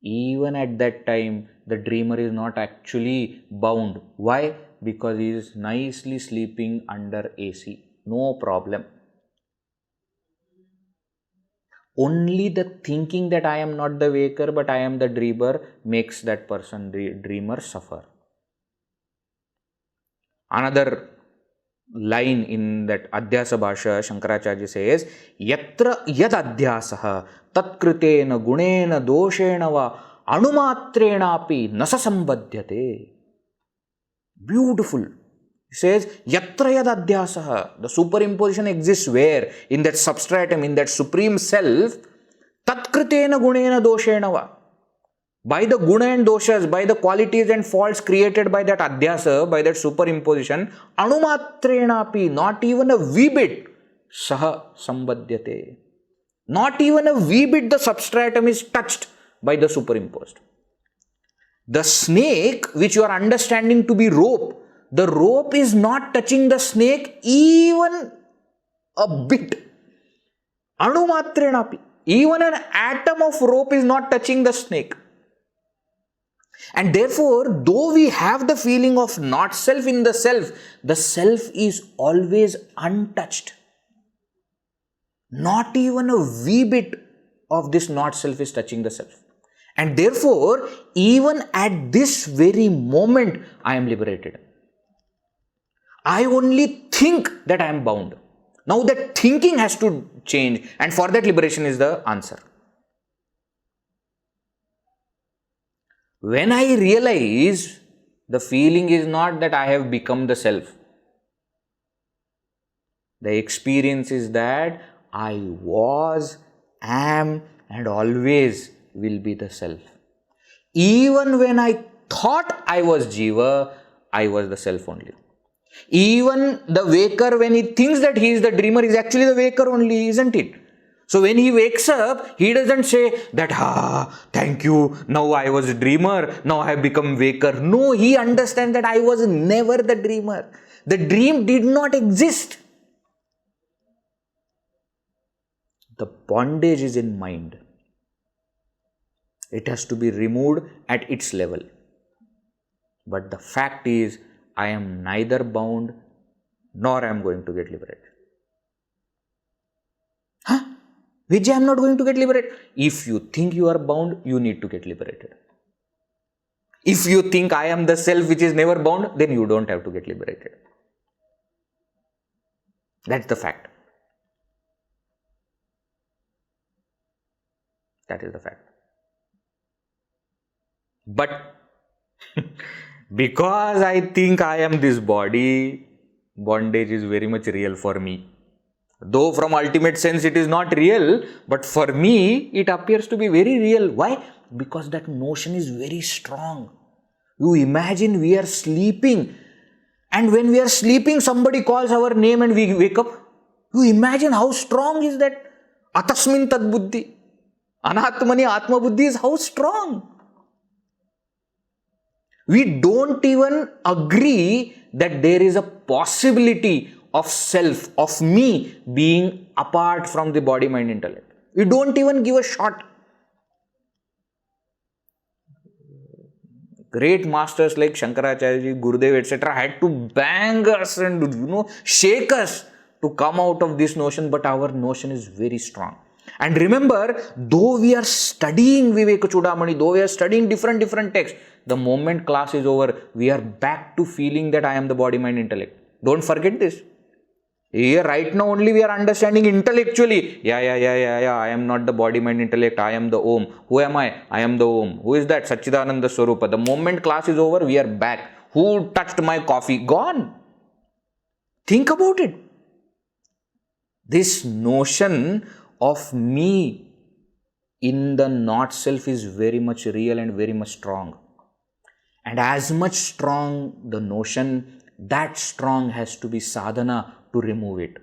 [SPEAKER 1] even at that time, the dreamer is not actually bound. Why? Because he is nicely sleeping under AC. No problem. Only the thinking that I am not the waker but I am the dreamer makes that person, dreamer, suffer. Another line in that Adhyasa Bhasha, Shankaracharya says, Yatra yad adhyasaha tatkritena gunena doshena va anumatrenapi nasa sambadhyate. Beautiful. He says, Yatra yad adhyasaha. The superimposition exists where? In that substratum, in that supreme self. Tatkritena gunena doshena va. By the guna and doshas, by the qualities and faults created by that adhyasa, by that superimposition, anumatrenapi, not even a wee bit, saha sambadhyate. Not even a wee bit the substratum is touched by the superimposed. The snake, which you are understanding to be rope, the rope is not touching the snake even a bit. Anumatrenapi. Even an atom of rope is not touching the snake. And therefore, though we have the feeling of not self in the self is always untouched. Not even a wee bit of this not self is touching the self. And therefore, even at this very moment, I am liberated. I only think that I am bound. Now that thinking has to change, and for that liberation is the answer. When I realize the feeling is not that I have become the self, the experience is that I was, am, and always will be the self. Even when I thought I was Jiva, I was the self only. Even the waker, when he thinks that he is the dreamer, is actually the waker only, isn't it? So when he wakes up, he doesn't say that, thank you, now I was a dreamer, now I have become waker. No, he understands that I was never the dreamer. The dream did not exist. The bondage is in mind. It has to be removed at its level. But the fact is, I am neither bound nor I am going to get liberated. Vijay, I am not going to get liberated. If you think you are bound, you need to get liberated. If you think I am the self which is never bound, then you don't have to get liberated. That's the fact. That is the fact. But because I think I am this body, bondage is very much real for me. Though from ultimate sense it is not real, but for me it appears to be very real. Why? Because that notion is very strong. You imagine we are sleeping, and when we are sleeping somebody calls our name and we wake up. You imagine how strong is that? atasmiṃstadbuddhiḥ. atrānātmanyahamiti is how strong. We don't even agree that there is a possibility of self, of me being apart from the body, mind, intellect. We don't even give a shot. Great masters like Shankaracharya, Gurudev, etc. had to bang us and shake us to come out of this notion, but our notion is very strong. And remember, though we are studying Vivekachoodamani, though we are studying different texts, the moment class is over, we are back to feeling that I am the body, mind, intellect. Don't forget this. Here, right now only we are understanding intellectually. Yeah, I am not the body, mind, intellect. I am the Om. Who am I? I am the Om. Who is that? Satchidananda Swarupa. The moment class is over, we are back. Who touched my coffee? Gone. Think about it. This notion of me in the not self is very much real and very much strong. And as much strong the notion, that strong has to be sadhana to remove it.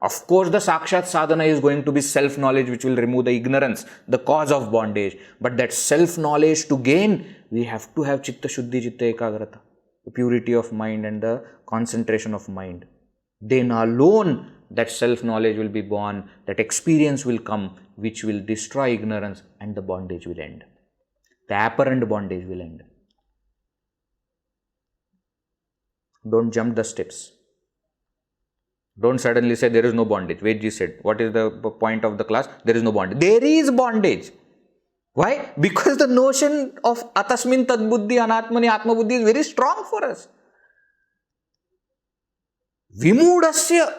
[SPEAKER 1] Of course, the sakshat sadhana is going to be self-knowledge, which will remove the ignorance, the cause of bondage. But that self-knowledge to gain, we have to have chitta shuddhi, chitta ekagrata, the purity of mind and the concentration of mind. Then alone that self-knowledge will be born, that experience will come, which will destroy ignorance, and the bondage will end. The apparent bondage will end. Don't jump the steps. Don't suddenly say there is no bondage. Vedji said, what is the point of the class? There is no bondage. There is bondage. Why? Because the notion of atasmiṃstadbuddhiḥ, atrānātmanyahamiti is very strong for us. Vimūḍhasya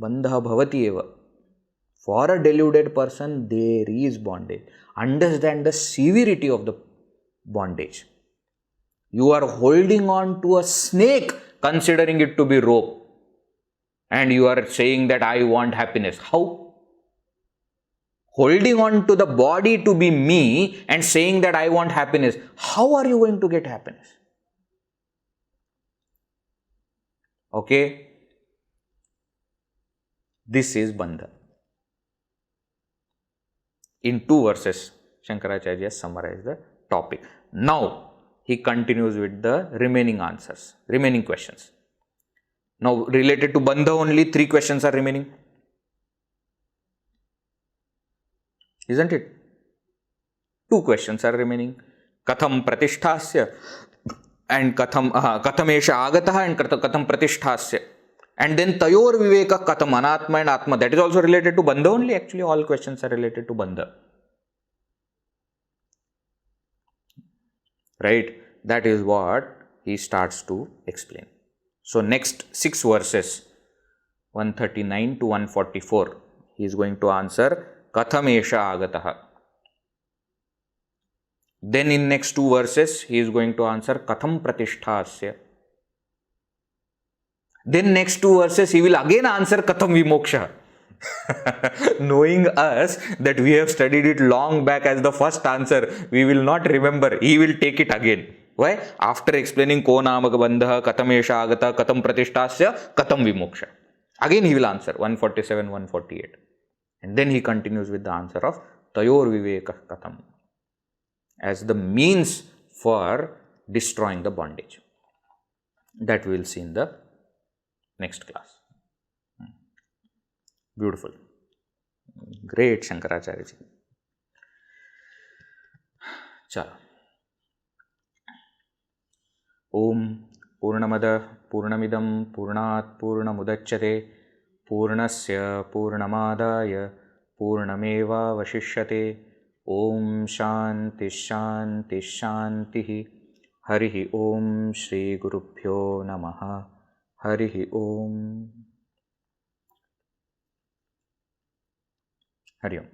[SPEAKER 1] bandhaḥ bhavati eva. For a deluded person, there is bondage. Understand the severity of the bondage. You are holding on to a snake, considering it to be rope. And you are saying that I want happiness. How? Holding on to the body to be me and saying that I want happiness. How are you going to get happiness? Okay? This is bandha. In 2 verses, Shankaracharya summarized the topic. Now, he continues with the remaining answers, remaining questions. Now, related to bandha only 3 questions are remaining. Isn't it? 2 questions are remaining. Katham pratisthasya and katham eṣa agatah and katham pratisthasya. And then tayor viveka katham anatma and atma. That is also related to bandha only. Actually, all questions are related to bandha. Right? That is what he starts to explain. So next 6 verses, 139 to 144, he is going to answer katham esha agatah. Then in next 2 verses, he is going to answer katham pratisthāsya. Then next 2 verses, he will again answer katham vimoksha. Knowing us that we have studied it long back as the first answer, we will not remember. He will take it again. Why? After explaining ko namaka bandhaḥ, katham esha agata, katham pratisthāsya, katham vimoksha. Again he will answer 147, 148. And then he continues with the answer of tayor vivekah katham, as the means for destroying the bondage. That we will see in the next class. Beautiful. Great Shankaracharya ji. Chalo. Om Purnamada Purnamidam Purnat Purnamudachyate Purnasya Purnamadaya Purnameva Vashishyate. Om Shanti Shanti Shanti. Harihi Om Shri Gurubhyo Namaha. Harihi Om. Hari Om.